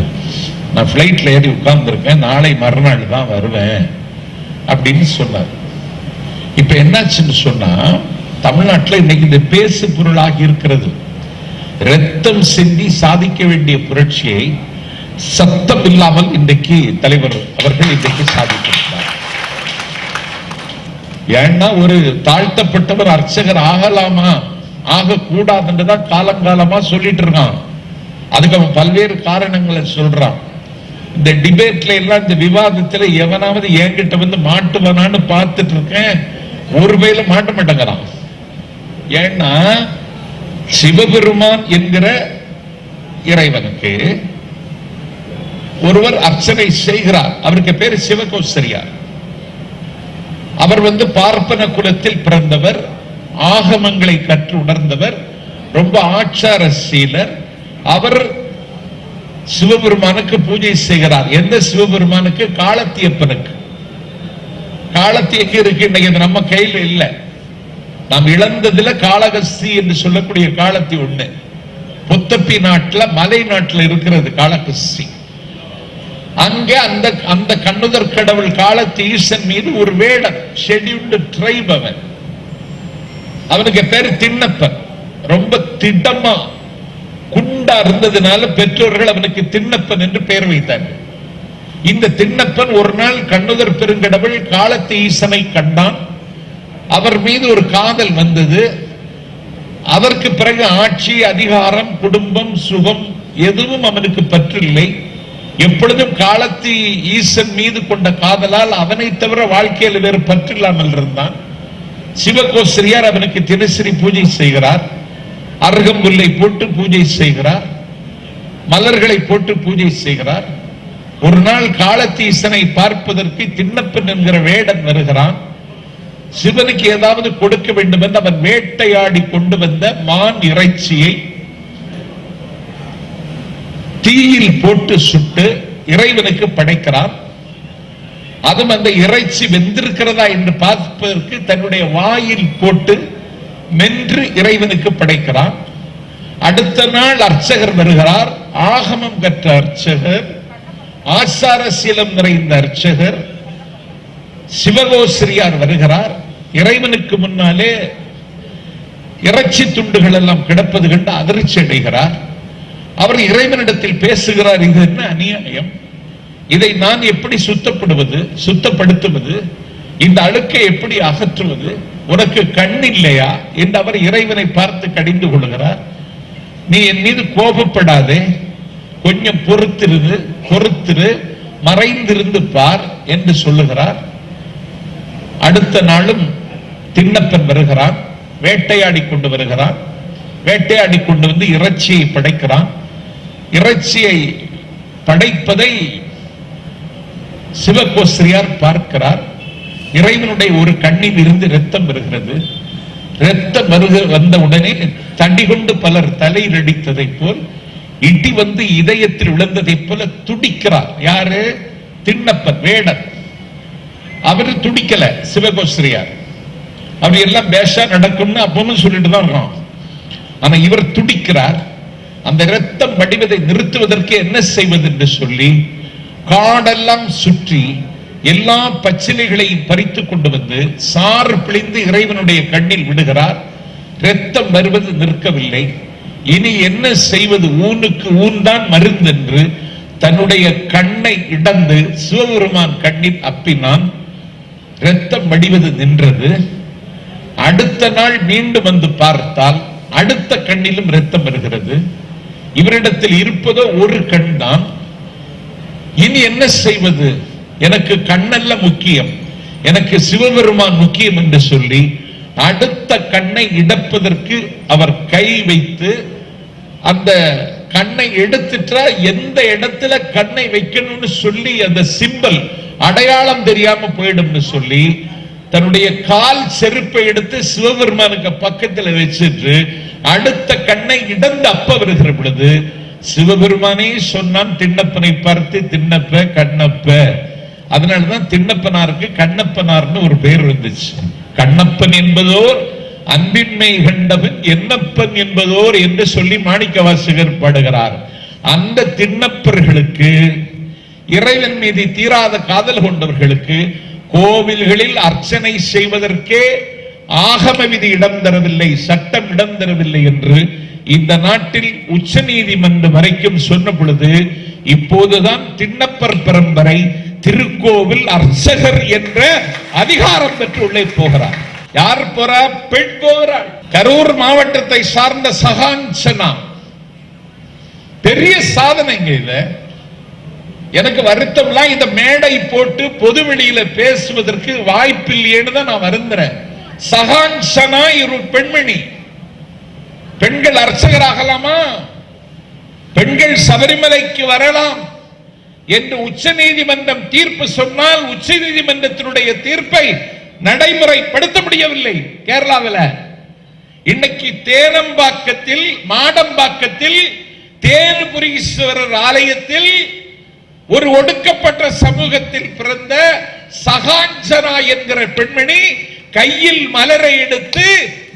நான் பிளைட்ல ஏறி உட்கார்ந்துருக்கேன், நாளை மறுநாள் தான் வருவேன் அப்படின்னு சொன்னார். இப்ப என்னாச்சுன்னு சொன்னா, தமிழ்நாட்டில் இன்னைக்கு இந்த பேசு பொருளாகி இருக்கிறது. ரத்தம் சிந்தி சாதிக்க வேண்டிய புரட்சியை சத்தம் இல்லாமல் இன்றைக்கு தலைவர் அவர்கள் இன்றைக்கு சாதித்திருக்கிறார். ஏன்னா ஒரு தாழ்த்தப்பட்டவர் அர்ச்சகர் ஆகலாமா ஆகக்கூடாதுன்றதான் காலங்காலமா சொல்லிட்டு இருக்கான். அதுக்கு அவன் பல்வேறு காரணங்களை சொல்றான். இந்த டிபேட்ல எல்லாம் இந்த விவாதத்துல எவனாவது என்கிட்ட வந்து மாட்டுவனான்னு பார்த்துட்டு இருக்கேன். ஒருவேளை மாட்ட மாட்டேங்கிறான். ஏன்னா சிவபெருமான் என்கிற இறைவனுக்கு ஒருவர் அர்ச்சனை செய்கிறார். அவருக்கு பேரு சிவகோசரியார். அவர் பார்ப்பன குலத்தில் பிறந்தவர், ஆகமங்களை கற்று உணர்ந்தவர், ரொம்ப ஆச்சாரசீலர். அவர் சிவபெருமானுக்கு பூஜை செய்கிறார். எந்த சிவபெருமானுக்கு? காலத்தியப்பனுக்கு. காலத்தி எங்க இருக்கு? இன்னைக்கு நம்ம கையில் இல்ல. நாம் இழந்ததுல காளகஸ்தி என்று சொல்லக்கூடிய காலத்தி ஒண்ணு புத்தப்பி நாட்டுல, மலை நாட்டுல இருக்கிறது காளகஸ்தி. அங்கே அந்த கண்ணுதர் கடவுள் காலத்தி ஈசன் மீது ஒரு வேடன், ஷெட்யூல்டு ட்ரைப், அவனுக்கு பேரு திண்ணப்பன். ரொம்ப திடமா குண்டா இருந்ததுனால பெற்றோர்கள் அவனுக்கு திண்ணப்பன் என்று பெயர் வைத்தார்கள். இந்த திண்ணப்பன் ஒரு நாள் கண்ணுதர் பெருங்கடவுள் காலத்தி ஈசனை கண்டான். அவர் மீது ஒரு காதல் வந்தது. அதற்கு பிறகு ஆட்சி, அதிகாரம், குடும்பம், சுகம் எதுவும் அவனுக்கு பற்றில்லை. எப்பொழுதும் காலத்தி ஈசன் மீது கொண்ட காதலால் அவனை தவிர வாழ்க்கையில் வேறு பற்றில்லாமல் இருந்தான். சிவகோசரியார் அவனுக்கு தினசரி பூஜை செய்கிறார். அருகம்புல்லை போட்டு பூஜை செய்கிறார், மலர்களை போட்டு பூஜை செய்கிறார். ஒரு நாள் காலத்தி ஈசனை பார்ப்பதற்கு திண்ணப்பன் என்கிற வேடன் வருகிறான். சிவனுக்கு ஏதாவது கொடுக்க வேண்டும் என்று அவன் வேட்டையாடி கொண்டு வந்த மான் இறைச்சியை தீயில் போட்டு சுட்டு இறைவனுக்கு படைக்கிறான். அதுவும் அந்த இறைச்சி வெந்திருக்கிறதா என்று பார்ப்பதற்கு தன்னுடைய வாயில் போட்டு மென்று இறைவனுக்கு படைக்கிறான். அடுத்த நாள் அர்ச்சகர் வருகிறார். ஆகமம் கற்ற அர்ச்சகர், ஆசாரசீலம் நிறைந்த அர்ச்சகர் சிவகோசரியார் வருகிறார். இறைவனுக்கு முன்னாலே இறைச்சி துண்டுகள் எல்லாம் கிடப்பது கண்டு அதிர்ச்சி அடைகிறார். அவர் இறைவனிடத்தில் பேசுகிறார். இது என்ன அநியாயம்? இதை நான் எப்படி சுத்தப்படுத்துவது? இந்த அழுக்கை எப்படி அகற்றுவது? உனக்கு கண் இல்லையா என்று அவர் இறைவனை பார்த்து கடிந்து கொள்கிறார். நீ என் மீது கோபப்படாதே, கொஞ்சம் பொறுத்திரு, மறைந்திருந்து பார் என்று சொல்லுகிறார். அடுத்த நாளும் திண்ணப்பன் வருகிறான். வேட்டையாடி கொண்டு வருகிறான். வேட்டையாடி கொண்டு வந்து இறைச்சியை படைக்கிறான். இறைச்சியை படைப்பதை சிவகோசரியார் பார்க்கிறார். இறைவனுடைய ஒரு கண்ணில் இருந்து ரத்தம் வருகிறது. ரத்தம் வந்த உடனே தடி கொண்டு பலர் தலையில் அடித்ததை போல், இடி வந்து இதயத்தில் விழுந்ததை போல துடிக்கிறார். யாரு? திண்ணப்பன் வேடன். அவரு துடிக்கல, சிவகோசரியார். அவர் எல்லாம் பேஷா நடக்கும்னு அப்பவும் சொல்லிட்டு தான் இருக்கோம். ஆனா இவர் துடிக்கிறார். அந்த ரத்தம் வடிவதை நிறுத்துவதற்கு என்ன செய்வது என்று சொல்லி காடெல்லாம் சுற்றி எல்லா பச்சிலைகளையும் பறித்து கொண்டு வந்து சாறு பிழிந்து இறைவனுடைய கண்ணில் விடுகிறார். ரத்தம் வருவது நிற்கவில்லை. இனி என்ன செய்வது? ஊனுக்கு ஊன் தான் மருந்து என்று தன்னுடைய கண்ணை இடந்து சிவபெருமான் கண்ணில் அப்பினான். ரத்தம் வடிவது நின்றது. அடுத்த நாள் மீண்டும் வந்து பார்த்தால் அடுத்த கண்ணிலும் ரத்தம் வருகிறது. இவரிடத்தில் இருப்பதோ ஒரு கண் தான். இனி என்ன செய்வது? எனக்கு கண்ணல்ல முக்கியம், எனக்கு சிவபெருமான் முக்கியம் என்று சொல்லி அடுத்த கண்ணை இடப்பதற்கு அவர் கை வைத்து அந்த கண்ணை எடுத்துட்டா எந்த இடத்துல கண்ணை வைக்கணும்னு சொல்லி அந்த சிம்பல் அடையாளம் தெரியாம போயிடும்னு சொல்லி தன்னுடைய கால் செருப்பை எடுத்து சிவபெருமானுக்கு பக்கத்தில் வச்சிட்டு அடுத்த கண்ணை இடந்து அப்ப வருகிற பொழுது சிவபெருமானே சொன்னான் திண்ணப்பனை பார்த்து, திண்ணப்ப கண்ணப்ப. அதனாலதான் திண்ணப்பனாருக்கு கண்ணப்பனார்னு ஒரு பெயர் வந்துச்சு. கண்ணப்பன் என்பதோர் அன்பின்மை கண்டவன், என்னப்பன் என்பதோர் என்று சொல்லி மாணிக்க வாசகர் பாடுகிறார். அந்த திண்ணப்பர்களுக்கு, இறைவன் மீது தீராத காதல் கொண்டவர்களுக்கு கோவில்களில் அர்ச்சனை செய்வதற்கே ஆகம விதி இடம் தரவில்லை, சட்டம் இடம் தரவில்லை என்று இந்த நாட்டில் உச்ச நீதிமன்றம் வரைக்கும் சொன்ன பொழுது இப்போதுதான் திண்ணப்பர் பரம்பரை திருக்கோவில் அர்ச்சகர் என்ற அதிகாரம் பெற்று உள்ளே போகிறார். யார் போறா? பெண் போகிறாள். கரூர் மாவட்டத்தை சார்ந்த சகாஞ்சனா பெரிய சாதனைங்க. இத எனக்கு வருத்தம்லாம் இந்த மேடை போட்டு பொதுவெளியில பேசுவதற்கு வாய்ப்பில்லையேன்னு தான் நான் வருந்துறேன். சகாஞ்சனா ஒரு பெண்மணி. பெண்கள் அர்ச்சகராகலாமா, பெண்கள் சபரிமலைக்கு வரலாம் என்று உச்ச நீதிமன்றம் தீர்ப்பு சொன்னால் உச்ச நீதிமன்றத்தினுடைய தீர்ப்பை நடைமுறைப்படுத்த முடியவில்லை கேரளாவில். இன்னைக்கு தேனம்பாக்கத்தில், மாடம்பாக்கத்தில், தேனுபுரீஸ்வரர் ஆலயத்தில் ஒரு ஒடுக்கப்பட்ட சமூகத்தில் பிறந்த சகாஞ்சனா என்கிற பெண்மணி கையில் மலரை எடுத்து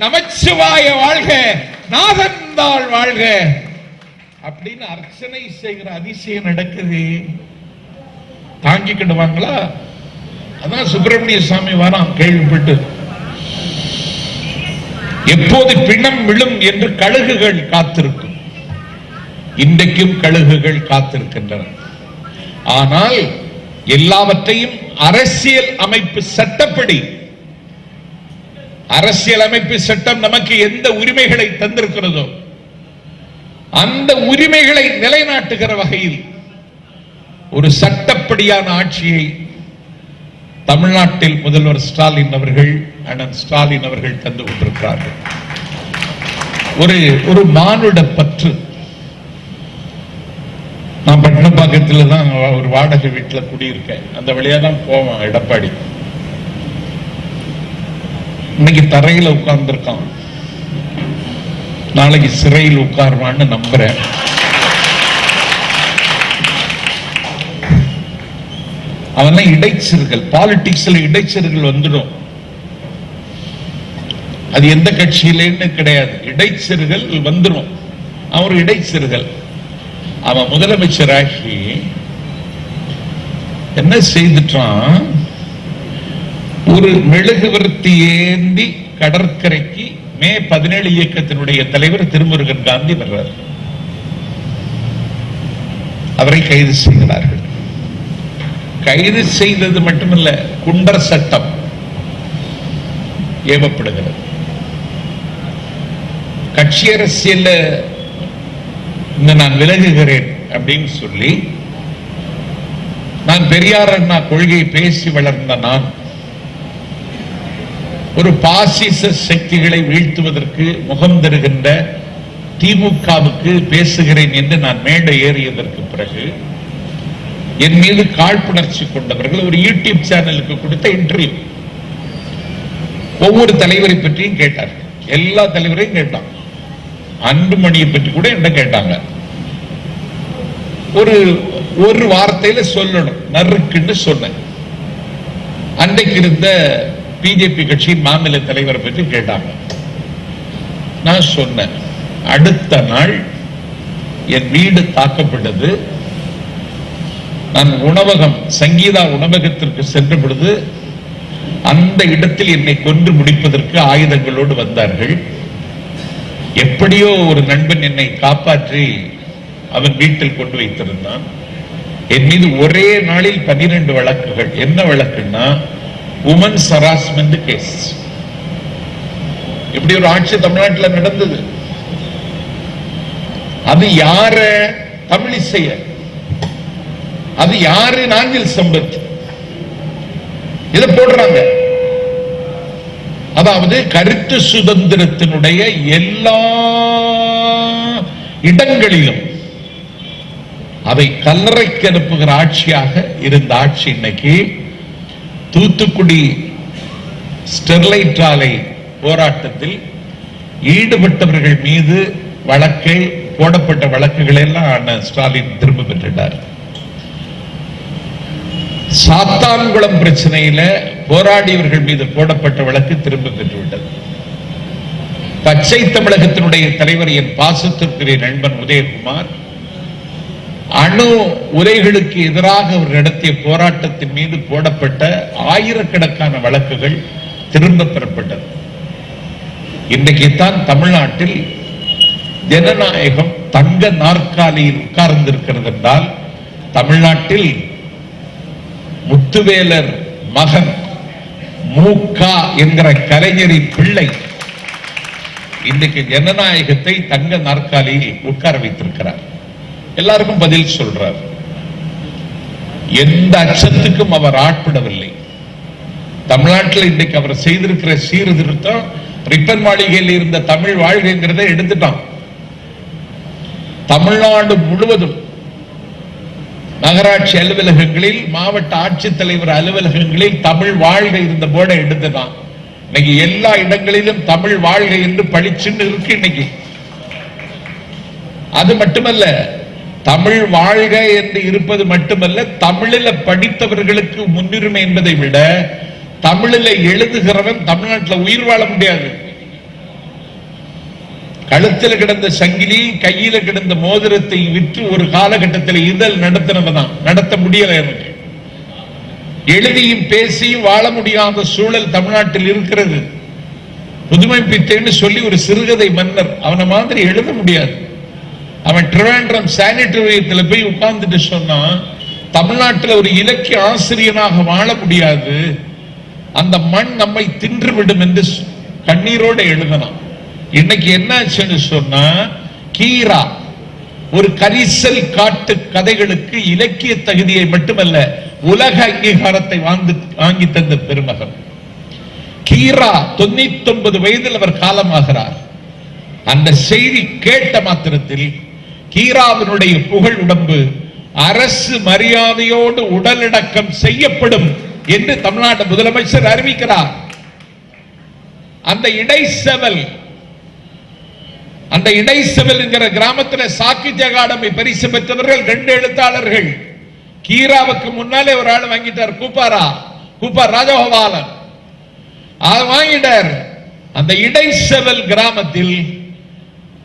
நமச்சிவாய வாழ்க, நாதந்தாள் வாழ்க அப்படின்னு அர்ச்சனை செய்கிற அதிசயம் நடக்குது. தாங்கிக்கிடுவாங்களா? அதான் சுப்பிரமணிய சாமி வரான் கேள்விப்பட்டு. எப்போது பிணம் விழும் என்று கழுகுகள் காத்திருக்கும். இன்றைக்கும் கழுகுகள் காத்திருக்கின்றன. ஆனால் எல்லாவற்றையும் அரசியல் அமைப்பு சட்டப்படி, அரசியல் அமைப்பு சட்டம் நமக்கு எந்த உரிமைகளை தந்திருக்கிறதோ அந்த உரிமைகளை நிலைநாட்டுகிற வகையில் ஒரு சட்டப்படியான ஆட்சியை தமிழ்நாட்டில் முதல்வர் ஸ்டாலின் அவர்கள், அண்ணன் ஸ்டாலின் அவர்கள் தந்து கொண்டிருக்கிறார்கள். ஒரு மானுட பற்று. நான் பட்டினப்பாக்கத்தில் தான் ஒரு வாடகை வீட்டில் குடியிருக்கேன். அந்த வழியா தான் போவான் எடப்பாடி. இன்னைக்கு தரையில் உட்கார்ந்துருக்கான், நாளைக்கு சிறையில் உட்காருவான்னு நம்புறேன். அவன் இடைச்சர்கள், பாலிடிக்ஸ்ல இடைச்சர்கள் வந்துடும். அது எந்த கட்சியிலேன்னு கிடையாது, இடைச்சர்கள் வந்துடும். அவர் இடைச்சர்கள். அவன் முதலமைச்சராகி என்ன செய்துட்டான்? ஒரு மெழுகுவர்த்தி ஏந்தி கடற்கரைக்கு மே 17 இயக்கத்தினுடைய தலைவர் திருமுருகன் காந்தி வர்றார். அவரை கைது செய்கிறார்கள். கைது செய்தது மட்டுமல்ல, குண்டர் சட்டம் ஏவப்படுகிறது. கட்சி அரசியல் நான் விலகுகிறேன் அப்படின்னு சொல்லி, நான் பெரியார் அண்ணா கொள்கையை பேசி வளர்ந்த நான் ஒரு பாசிச சக்திகளை வீழ்த்துவதற்கு முகம் தருகின்ற திமுகவுக்கு பேசுகிறேன் என்று நான் மேடை ஏறியதற்கு பிறகு என் மீது காழ்ப்புணர்ச்சி கொண்டவர்கள் ஒரு யூடியூப் சேனலுக்கு கொடுத்த இன்டர்வியூ. ஒவ்வொரு தலைவரை பற்றியும் கேட்டார்கள். எல்லா தலைவரையும் கேட்டாங்க. அன்புமணியை பற்றி கூட என்ன கேட்டாங்க. ஒரு வார்த்தையில சொல்லணும், நறுக்குன்னு சொன்னேன். அன்றைக்கு இருந்த பிஜேபி கட்சியின் மாநில தலைவரை பற்றி கேட்டாங்க. நான் சொன்னேன், அடுத்த நாள் என் வீடு தாக்கப்பட்டது. நான் உணவகம், சங்கீதா உணவகத்திற்கு சென்ற பொழுது அந்த இடத்தில் என்னை கொன்று முடிப்பதற்கு ஆயுதங்களோடு வந்தார்கள். எப்படியோ ஒரு நண்பன் என்னை காப்பாற்றி அவன் வீட்டில் கொண்டு வைத்திருந்தான். என் மீது ஒரே நாளில் 12 வழக்குகள். என்ன வழக்குன்னா, உமன்ஸ் ஹராஸ்மெண்ட் கேஸ். இப்படி ஒரு ஆட்சி தமிழ்நாட்டில் நடந்தது. அது யார? தமிழிசைய. அது யாரு? நாஞ்சில் சம்பத். இதை போடுறாங்க. அதாவது கருத்து சுதந்திரத்தினுடைய எல்லா இடங்களிலும் அதை கல்லறைக்கு அனுப்புகிற ஆட்சியாக இருந்த ஆட்சி இன்னைக்கு தூத்துக்குடி ஸ்டெர்லைட் ஆலை போராட்டத்தில் ஈடுபட்டவர்கள் மீது வழக்கை போடப்பட்ட வழக்குகளை எல்லாம் ஸ்டாலின் திரும்ப பெற்றுட்டார். சாத்தான்குளம் பிரச்சனையில போராடியவர்கள் மீது போடப்பட்ட வழக்கு திரும்ப பெற்றுவிட்டது. பச்சை தமிழகத்தினுடைய தலைவர் என் பாசத்திற்குரிய நண்பன் உதயகுமார் அணு உலைகளுக்கு எதிராக அவர் நடத்திய போராட்டத்தின் மீது போடப்பட்ட ஆயிரக்கணக்கான வழக்குகள் திரும்ப பெறப்பட்டது. இன்றைக்குத்தான் தமிழ்நாட்டில் ஜனநாயகம் தங்க நாற்காலியில் உட்கார்ந்திருக்கிறது என்றால் தமிழ்நாட்டில் முத்துவேலர் மகன் மூகா என்கிற கலைஞரின் பிள்ளை இன்றைக்கு ஜனநாயகத்தை தங்க நாற்காலியில் உட்கார வைத்திருக்கிறார். எல்லாருக்கும் பதில் சொல்றார். எந்த அச்சத்துக்கும் அவர் ஆட்படவில்லை. தமிழ்நாட்டில் இன்றைக்கு அவர் செய்திருக்கிற சீர்திருத்தம், ரிப்பன் மாளிகையில் இருந்த தமிழ் வாழ்க்கைங்கிறத எடுத்துட்டான். தமிழ்நாடு முழுவதும் நகராட்சி அலுவலகங்களில், மாவட்ட ஆட்சித்தலைவர் அலுவலகங்களில் தமிழ் வாழ்க இருந்த போர்டை எடுத்துட்டான். இன்னைக்கு எல்லா இடங்களிலும் தமிழ் வாழ்க என்று பளிச்சுன்னு இருக்கு. இன்னைக்கு அது மட்டுமல்ல, தமிழ் வாழ்க என்று இருப்பது மட்டுமல்ல, தமிழில் படித்தவர்களுக்கு முன்னுரிமை என்பதை விட தமிழில் எழுதுகிறவன் தமிழ்நாட்டில் உயிர் வாழ முடியாது. கழுத்தில் கிடந்த சங்கிலி, கையில கிடந்த மோதிரத்தை விற்று ஒரு காலகட்டத்தில் இதழ் நடத்தினவதான், நடத்த முடியல. எனக்கு எழுதியும் பேசியும் வாழ முடியாத சூழல் தமிழ்நாட்டில் இருக்கிறது. புதுமை பித்தேன்னு சொல்லி ஒரு சிறுகதை மன்னர், அவனை மாதிரி எழுத முடியாது. அவன் திருவேண்டரம் சானிட்டோரியத்தில் போய் உட்கார்ந்துட்டு சொன்னா, தமிழ்நாட்டில் ஒரு இலக்கிய ஆசிரியனாக வாழ முடியாது, அந்த மண் நம்மை தின்றுவிடும் என்று கண்ணீரோடு எழுதலாம். இன்னைக்கு என்னாச்சுன்னு சொன்னா, கீரா ஒரு கரிசல் காட்டு கதைகளுக்கு இலக்கிய தகுதியை மட்டுமல்ல உலக அங்கீகாரத்தை வாங்கி தந்த பெருமகன் கீரா. 99 வயதில் அவர் காலமாகிறார். அந்த செய்தி கேட்ட மாத்திரத்தில் கீராவினுடைய புகழ் உடம்பு அரசு மரியாதையோடு உடலடக்கம் செய்யப்படும் என்று தமிழ்நாடு முதலமைச்சர் அறிவிக்கிறார். அந்த இடைசெவல் என்கிற கிராமத்தில் சாகித்ய அகாடமி பரிசு பெற்றவர்கள் 2 எழுத்தாளர்கள். கீராவுக்கு முன்னாலே ஒரு ஆள் வாங்கிட்டார், கூப்பார் ராஜகோபாலன் வாங்கிட்டார். அந்த இடைசெவல் கிராமத்தில்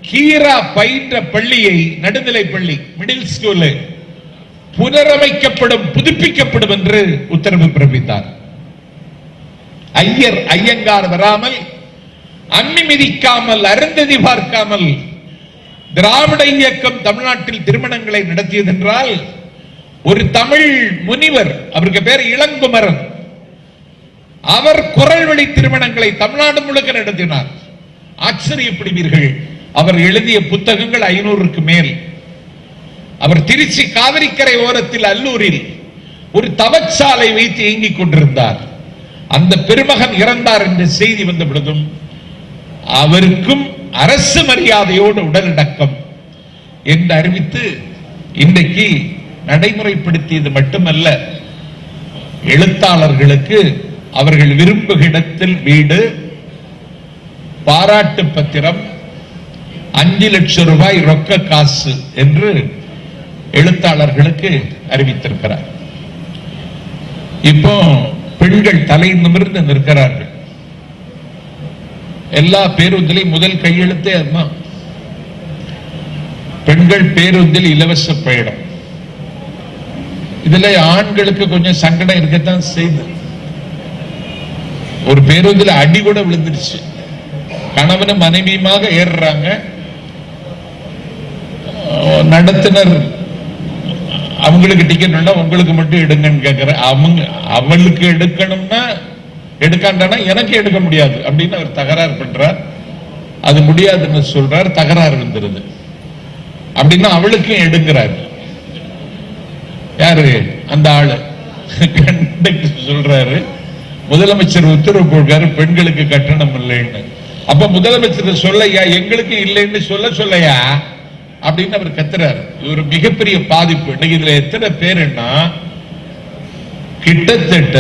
கீரா பயின்ற பள்ளியை, நடுநிலை பள்ளி, மிடில் ஸ்கூல் புனரமைக்கப்படும், புதுப்பிக்கப்படும் என்று உத்தரவு பிறப்பித்தார். ஐயங்கார் வராமல், அன்னி மிதிக்காமல், அருந்ததி பார்க்காமல் திராவிட இயக்கம் தமிழ்நாட்டில் திருமணங்களை நடத்தியது என்றால், ஒரு தமிழ் முனிவர், அவருக்கு பேர் இளங்குமரன், அவர் குரல் வழி திருமணங்களை தமிழ்நாடு முழுக்க நடத்தினார். ஆச்சரியப்படுவீர்கள், அவர் எழுதிய புத்தகங்கள் 500க்கு மேல். அவர் திருச்சி காவிரிக்கரை ஓரத்தில் அல்லூரில் ஒரு தவச்சாலை வைத்து இயங்கிக் கொண்டிருந்தார். அந்த பெருமகன் இறந்தார் என்ற செய்தி வந்த பொழுதும் அவருக்கும் அரசு மரியாதையோடு உடலடக்கம் என்று அறிவித்து இன்றைக்கு நடைமுறைப்படுத்தியது மட்டுமல்ல, எழுத்தாளர்களுக்கு அவர்கள் விரும்புகிற இடத்தில் வீடு, பாராட்டு பத்திரம், 5 லட்சம் ரூபாய் ரொக்க காசு என்று எழுத்தாளர்களுக்கு அறிவித்திருக்கிறார். இப்போ பெண்கள் தலை நிமிர்ந்து நிற்கிறார்கள். எல்லா பேருந்திலையும் முதல் கையெழுத்தே அதுதான். பெண்கள் பேருந்தில் இலவச பயணம். இதுல ஆண்களுக்கு கொஞ்சம் சங்கடம் இருக்கத்தான் செய்து. ஒரு பேருந்தில் அடி கூட விழுந்துருச்சு. கணவனும் மனைவியுமாக ஏறுறாங்க. நடத்துனர் அவங்களுக்கு டிக்கெட் வேண்டாம், உங்களுக்கு மட்டும் எடுங்கன்னு கேட்கிற. அவளுக்கு எடுக்கணும்னா எடுக்காண்டானா எனக்கு எடுக்க முடியாது அப்படின்னு அவர் தகராறு பண்றார். அது முடியாதுன்னு சொல்றார், தகராறு வந்துருது. அப்படின்னா அவளுக்கும் எடுக்கிறார். யாரு அந்த ஆளு? கண்டக்டர் சொல்றாரு, முதலமைச்சர் உத்தரவு போடுறாரு பெண்களுக்கு கட்டணம் இல்லைன்னு. அப்ப முதலமைச்சர் சொல்லையா, எங்களுக்கு இல்லைன்னு சொல்லையா அப்படின்னு அவர் கத்துறாரு. ஒரு மிகப்பெரிய பாதிப்பு. இன்னைக்கு இதுல எத்தனை பேருன்னா, கிட்டத்தட்ட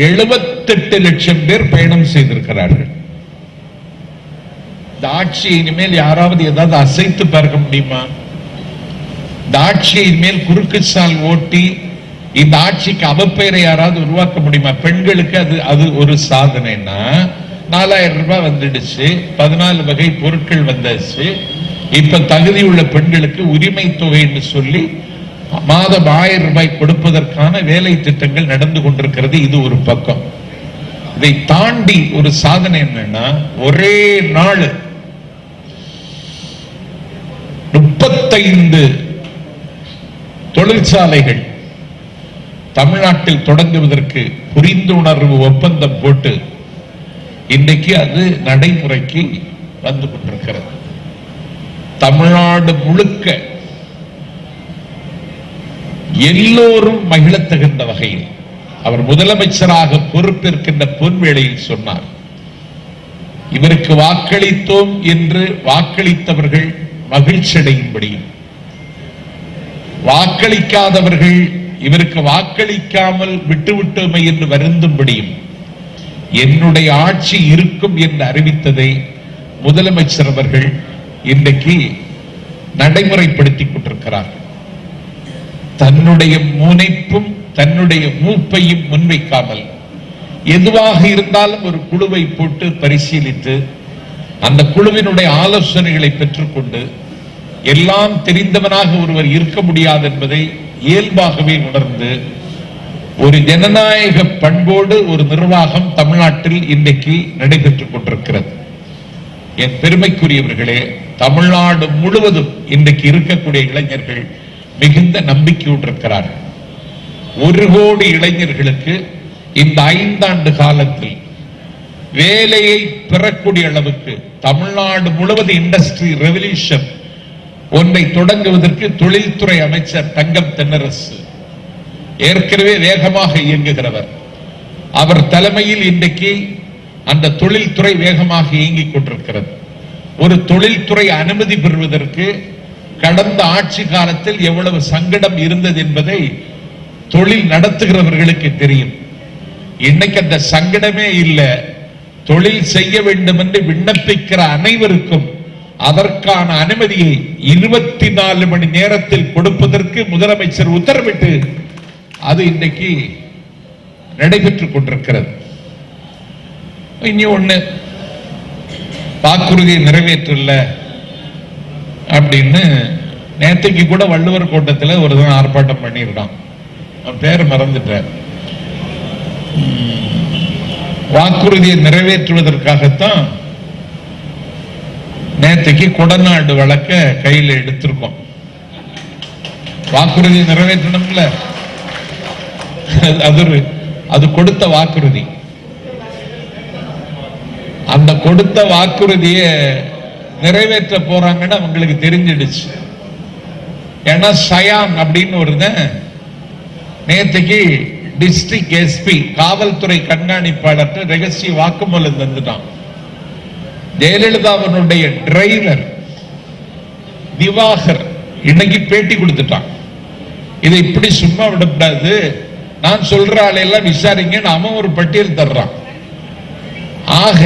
78 லட்சம் பேர் பயணம் செய்திருக்கிறார்கள். இந்த ஆட்சியை இனிமேல் யாராவது ஏதாவது அசைத்து பார்க்க முடியுமா? இந்த ஆட்சியை இனிமேல் குறுக்கு சால் ஓட்டி இந்த ஆட்சிக்கு அவப்பெயரை யாராவது உருவாக்க முடியுமா? பெண்களுக்கு அது ஒரு சாதனைன்னா 4000 ரூபாய் வந்துடுச்சு, 14 வகை பொருட்கள் வந்தாச்சு. இப்ப தகுதி உள்ள பெண்களுக்கு உரிமை தொகை என்று சொல்லி மாதம் 1000 ரூபாய் கொடுப்பதற்கான வேலை திட்டங்கள் நடந்து கொண்டிருக்கிறது. இது ஒரு பக்கம். இதை தாண்டி ஒரு சாதனை என்னன்னா, ஒரே நாள் 35 தொழிற்சாலைகள் தமிழ்நாட்டில் தொடங்குவதற்கு புரிந்துணர்வு ஒப்பந்தம் போட்டு இன்றைக்கு அது நடைமுறைக்கு வந்து கொண்டிருக்கிறது. தமிழ்நாடு முழுக்க எல்லோரும் மகிழத்தகுந்த வகையில் அவர் முதலமைச்சராக பொறுப்பேற்கின்ற பொன்வேளையில் சொன்னார், இவருக்கு வாக்களித்தோம் என்று வாக்களித்தவர்கள் மகிழ்ச்சி அடையும்படியும், வாக்களிக்காதவர்கள் இவருக்கு வாக்களிக்காமல் விட்டுவிட்டோமை என்று வருந்தும்படியும் என்னுடைய ஆட்சி இருக்கும் என்று அறிவித்ததை முதலமைச்சர் அவர்கள் இன்றைக்கு நடைமுறைப்படுத்திக் கொண்டிருக்கிறார்கள். தன்னுடைய முனைப்பும் தன்னுடைய மூப்பையும் முன்வைக்காமல் எதுவாக இருந்தாலும் ஒரு குழுவை போட்டு பரிசீலித்து அந்த குழுவினுடைய ஆலோசனைகளை பெற்றுக்கொண்டு எல்லாம் தெரிந்தவனாக ஒருவர் இருக்க முடியாது என்பதை இயல்பாகவே உணர்ந்து ஒரு ஜனநாயக பண்போடு ஒரு நிர்வாகம் தமிழ்நாட்டில் இன்றைக்கு நடைபெற்றுக் கொண்டிருக்கிறது. என் பெருமைக்குரியவர்களே, தமிழ்நாடு முழுவதும் இன்றைக்கு இருக்கக்கூடிய இளைஞர்கள் மிகுந்த நம்பிக்கையோடு இருக்கிறார்கள். 1 கோடி இளைஞர்களுக்கு இந்த 5 ஆண்டு காலத்தில் வேலையை பெறக்கூடிய அளவுக்கு தமிழ்நாடு முழுவதும் இண்டஸ்ட்ரி ரெவல்யூஷன் ஒன்றை தொடங்குவதற்கு தொழில்துறை அமைச்சர் தங்கம் தென்னரசு ஏற்கனவே வேகமாக இயங்குகிறவர். அவர் தலைமையில் இன்றைக்கு அந்த தொழில்துறை வேகமாக இயங்கிக் கொண்டிருக்கிறது. ஒரு தொழில்துறை அனுமதி பெறுவதற்கு கடந்த ஆட்சி காலத்தில் எவ்வளவு சங்கடம் இருந்தது என்பதை தொழில் நடத்துகிறவர்களுக்கு தெரியும். இன்னைக்கு அந்த சங்கடமே இல்லை. தொழில் செய்ய வேண்டும் என்று விண்ணப்பிக்கிற அனைவருக்கும் அதற்கான அனுமதியை 24 மணி நேரத்தில் கொடுப்பதற்கு முதலமைச்சர் உத்தரவிட்டு அது இன்றைக்கு நடைபெற்றுக் கொண்டிருக்கிறது. இனி ஒண்ணு, வாக்குறுதியை நிறைவேற்றல அப்படின்னு நேற்றுக்கு கூட வள்ளுவர் கோட்டத்தில் ஒரு தான் ஆர்ப்பாட்டம் பண்ணியிருக்கான். அவன் பேர் மறந்துட்டார். வாக்குறுதியை நிறைவேற்றுவதற்காகத்தான் நேற்றுக்கு கொடநாடு வழக்க கையில் எடுத்திருக்கோம். வாக்குறுதியை நிறைவேற்றணும்ல, அது கொடுத்த வாக்குறுதி. அந்த கொடுத்த வாக்குறுதியை நிறைவேற்ற போறாங்கன்னு அவங்களுக்கு தெரிஞ்சிடுச்சு. ஏன்னா சயான் அப்படின்னு ஒருத்தன் நேற்றுக்கு டிஸ்ட்ரிக்ட் எஸ்பி காவல்துறை கண்காணிப்பாளர் ரகசிய வாக்குமூலம் தந்துட்டான். ஜெயலலிதாவினுடைய டிரைவர் திவாகர் இன்னைக்கு பேட்டி கொடுத்துட்டான். இதை இப்படி சும்மா விடக்கூடாது, நான் சொல்ற ஆளையெல்லாம் விசாரிங்கன்னு அவன் ஒரு பட்டியல் தர்றான். ஆக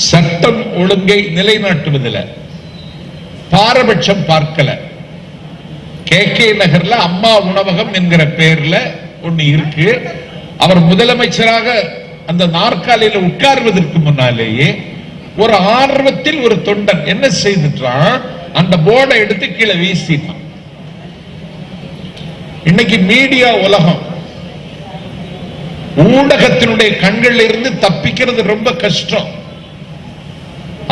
சட்டம் ஒழுங்கை நிலைநாட்டுவதில் பாரபட்சம் பார்க்கல. KK நகர்ல அம்மா உணவகம் என்கிற பெயர்ல ஒண்ணு இருக்கு. அவர் முதலமைச்சராக அந்த நாற்காலியில உட்கார்வதற்கு முன்னாலேயே ஒரு ஆர்வத்தில் ஒரு தொண்டன் என்ன செய்துட்டான், அந்த போர்டை எடுத்து கீழே வீசிட்டான். இன்னைக்கு மீடியா உலகம் ஊடகத்தினுடைய கண்களில் இருந்து தப்பிக்கிறது ரொம்ப கஷ்டம்.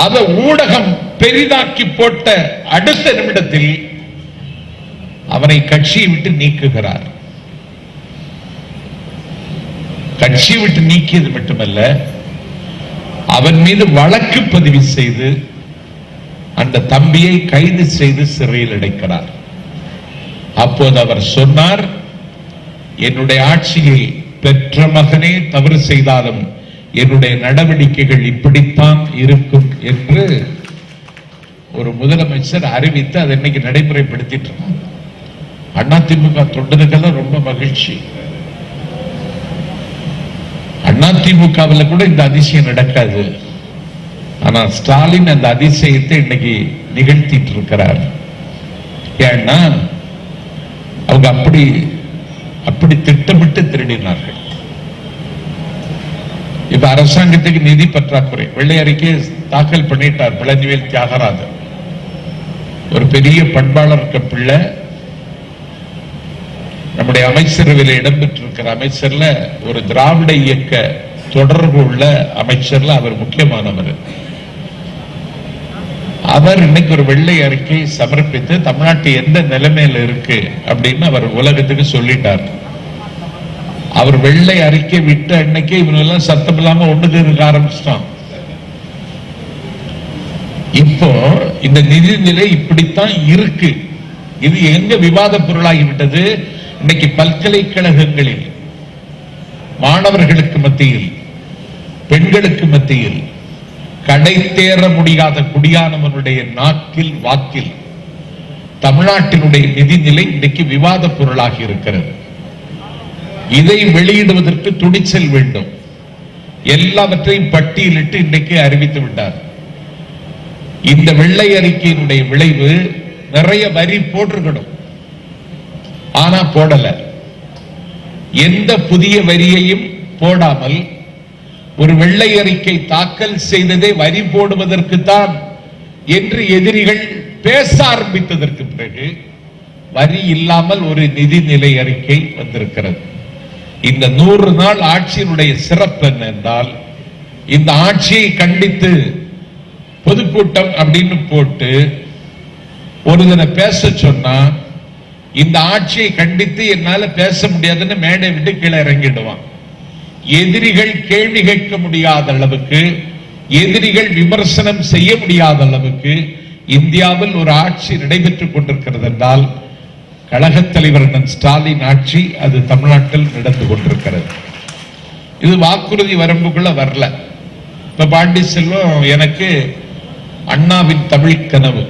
அத ஊடகம் பெரிதாக்கி போட்ட அடுத்த நிமிடத்தில் அவனை கட்சியை விட்டு நீக்குகிறார். கட்சியை விட்டு நீக்கியது மட்டுமல்ல, அவன் மீது வழக்கு பதிவு செய்து அந்த தம்பியை கைது செய்து சிறையில் அடைக்கிறார். அப்போது அவர் சொன்னார், என்னுடைய ஆட்சியில் பெற்ற மகனே தவறு செய்தாலும் என்னுடைய நடவடிக்கைகள் இப்படித்தான் இருக்கும் என்று ஒரு முதலமைச்சர் அறிவித்து அதை இன்னைக்கு நடைமுறைப்படுத்திட்டு இருக்காங்க. அதிமுக தொண்டர்களுக்கெல்லாம் ரொம்ப மகிழ்ச்சி. அதிமுகவில் கூட இந்த அதிசயம் நடக்காது. ஆனா ஸ்டாலின் அந்த அதிசயத்தை இன்னைக்கு நிகழ்த்திட்டு இருக்கிறார். ஏன்னா அவங்க அப்படி திட்டமிட்டு திருடினார்கள். இப்ப அரசாங்கத்துக்கு நிதி பற்றாக்குறை, வெள்ளை அறிக்கை தாக்கல் பண்ணிட்டார் பழனிவேல் தியாகராஜன். ஒரு பெரிய பண்பாளருக்கு பிள்ளை நம்முடைய அமைச்சரவையில் இடம்பெற்றிருக்கிற அமைச்சர்ல ஒரு திராவிட இயக்க தொடர்பு உள்ள அமைச்சர்ல அவர் முக்கியமானவர். அவர் இன்னைக்கு ஒரு வெள்ளை அறிக்கை சமர்ப்பித்து தமிழ்நாட்டு எந்த நிலைமையில இருக்கு அப்படின்னு அவர் உலகத்துக்கு சொல்லிட்டார். அவர் வெள்ளை அறிக்கை விட்ட அன்னைக்கு இவனெல்லாம் சத்தம் இல்லாம ஒண்ணு இருக்க ஆரம்பிச்சிட்டான். இப்போ இந்த நிதிநிலை இப்படித்தான் இருக்கு. இது எங்க விவாத பொருளாகிவிட்டது? இன்னைக்கு பல்கலைக்கழகங்களில் மாணவர்களுக்கு மத்தியில், பெண்களுக்கு மத்தியில் கடை தேற முடியாத குடியானவனுடைய நாக்கில் வாக்கில் தமிழ்நாட்டினுடைய நிதிநிலை இன்றைக்கு விவாத பொருளாகி இருக்கிறது. இதை வெளியிடுவதற்கு துணிச்சல் வேண்டும். எல்லாவற்றையும் பட்டியலிட்டு இன்றைக்கு அறிவித்து விட்டார். இந்த வெள்ளை அறிக்கையினுடைய விளைவு நிறைய வரி போட்டிருக்கணும், ஆனா போடல. எந்த புதிய வரியையும் போடாமல் ஒரு வெள்ளை அறிக்கை தாக்கல் செய்ததே வரி போடுவதற்கு தான் என்று எதிரிகள் பேச ஆரம்பித்ததற்கு பிறகு வரி இல்லாமல் ஒரு நிதிநிலை அறிக்கை வந்திருக்கிறது. இந்த 100 நாள் ஆட்சியினுடைய சிறப்பு என்ன என்றால், இந்த ஆட்சியை கண்டித்து பொதுக்கூட்டம் அப்படின்னு போட்டு ஒரு தின பேச சொன்னா, இந்த ஆட்சியை கண்டித்து என்னால பேச முடியாதுன்னு மேடை விட்டு கீழே இறங்கிடுவான். எதிரிகள் கேள்வி கேட்க முடியாத அளவுக்கு, எதிரிகள் விமர்சனம் செய்ய முடியாத அளவுக்கு இந்தியாவில் ஒரு ஆட்சி நடைபெற்றுக் கொண்டிருக்கிறது என்றால் கழகத் தலைவர் ஸ்டாலின் ஆட்சி அது தமிழ்நாட்டில் நடந்து கொண்டிருக்கிறது. இது வாக்குறுதி வரம்புக்குள்ள வரல. இப்ப பாண்டி செல்வம் எனக்கு அண்ணாவின் தமிழ் கனவு,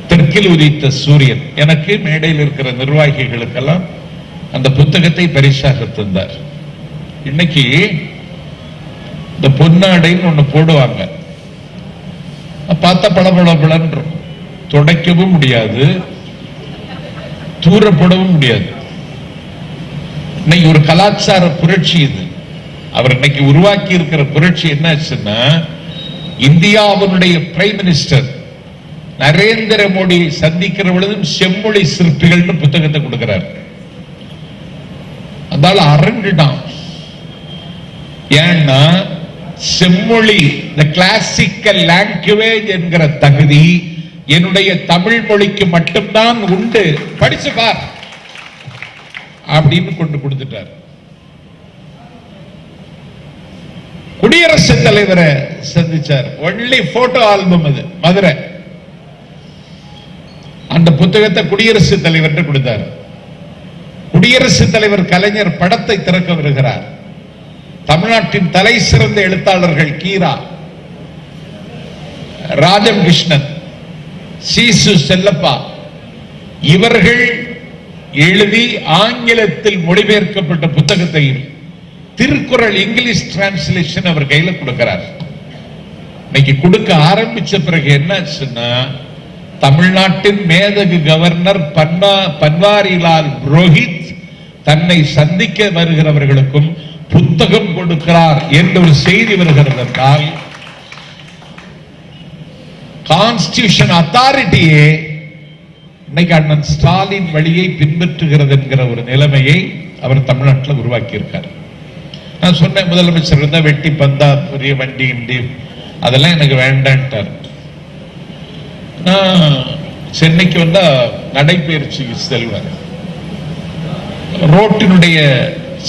தெற்கில் உதித்த சூரியன், எனக்கு மேடையில் இருக்கிற நிர்வாகிகளுக்கெல்லாம் அந்த புத்தகத்தை பரிசாக தந்தார். இன்னைக்கு இந்த பொன்னாடைன்னு ஒண்ணு போடுவாங்க, பார்த்தா பளபளபளன்றோம், துடைக்கவும் முடியாது, தூரப்படவும் முடியாது. இன்னைக்கு ஒரு கலாச்சார புரட்சி இது. அவர் இன்னைக்கு உருவாக்கி இருக்கிற புரட்சி என்னாச்சுன்னா, இந்தியாவுடைய பிரைம் மினிஸ்டர் நரேந்திர மோடியை சந்திக்கிற பொழுதும் செம்மொழி சிற்பிகள்னு புத்தகத்தை கொடுக்கிறார். அதனால அரண்டுடான். ஏன்னா செம்மொழி, தி கிளாசிக்கல் லாங்குவேஜ் என்கிற தகுதி என்னுடைய தமிழ் மொழிக்கு மட்டும்தான் உண்டு, படிச்சு பார் அப்படின்னு கொண்டு கொடுத்துட்டார். குடியரசுத் தலைவரை சந்திச்சார். ஒன்லி போட்டோ ஆல்பம் அது, மதுரை. அந்த புத்தகத்தை குடியரசுத் தலைவர் கொடுத்தார். குடியரசுத் தலைவர் கலைஞர் படத்தை திறக்க வருகிறார். தமிழ்நாட்டின் தலை சிறந்த எழுத்தாளர்கள் கீரா, ராஜம் கிருஷ்ணன், சீசு செல்லப்பா இவர்கள் எழுதி ஆங்கிலத்தில் மொழிபெயர்க்கப்பட்ட புத்தகத்தையும் திருக்குறள் இங்கிலீஷ் டிரான்ஸ்லேஷன் அவர் கையில கொடுக்கிறார். இன்னைக்கு கொடுக்க ஆரம்பிச்ச பிறகு என்னாச்சுன்னா, தமிழ்நாட்டின் மேதகு கவர்னர் பன்வாரிலால் புரோஹித் தன்னை சந்திக்க வருகிறவர்களுக்கும் புத்தகம் கொடுக்கிறார் என்ற ஒரு செய்தி வருகிறது என்றால், கான்ஸ்டிடியூஷன் அத்தாரிட்டியே இன்னைக்கு அண்ணன் ஸ்டாலின் வழியை பின்பற்றுகிறது என்கிற ஒரு நிலைமையை அவர் தமிழ்நாட்டில் உருவாக்கி இருக்கார். நான் சொன்னேன், முதலமைச்சர் இருந்தா வெட்டி பந்தா பெரிய வண்டி இண்டி அதெல்லாம் எனக்கு வேண்டான்ட்டார். நான் சென்னைக்கு வந்தா நடைபயிற்சிக்கு செல்வார். ரோட்டினுடைய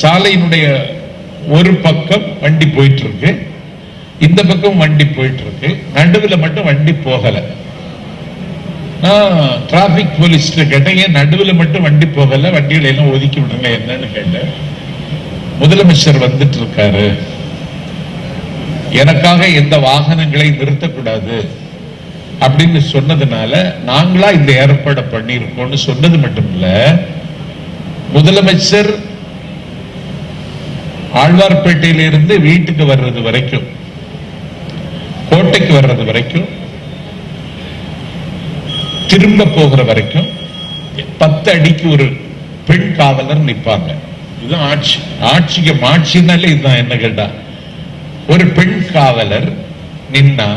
சாலையினுடைய ஒரு பக்கம் வண்டி போயிட்டு இருக்கு, இந்த பக்கம் வண்டி போயிட்டு இருக்கு, நடுவில் மட்டும் வண்டி போகல. நான் டிராபிக் போலீஸ்ல கேட்டேன், ஏன் நடுவில் மட்டும் வண்டி போகல, வண்டிகளை எல்லாம் ஒதுக்கி விடுங்க என்னன்னு கேட்டேன். முதலமைச்சர் வந்துட்டு இருக்காரு, எனக்காக எந்த வாகனங்களை நிறுத்தக்கூடாது அப்படின்னு சொன்னதுனால நாங்களா இந்த ஏற்பாடு பண்ணியிருக்கோம்னு சொன்னது மட்டும் இல்ல, முதலமைச்சர் ஆழ்வார்பேட்டையிலிருந்து வீட்டுக்கு வர்றது வரைக்கும், கோட்டைக்கு வர்றது வரைக்கும், திரும்ப போகிற வரைக்கும் 10 அடிக்கு ஒரு பெண் காவலர் நிற்பாங்க. இதுதான் ஆட்சி. ஆட்சிக்கு ஆட்சினாலே இதுதான். என்ன கேட்டா, ஒரு பெண் காவலர் நின்னா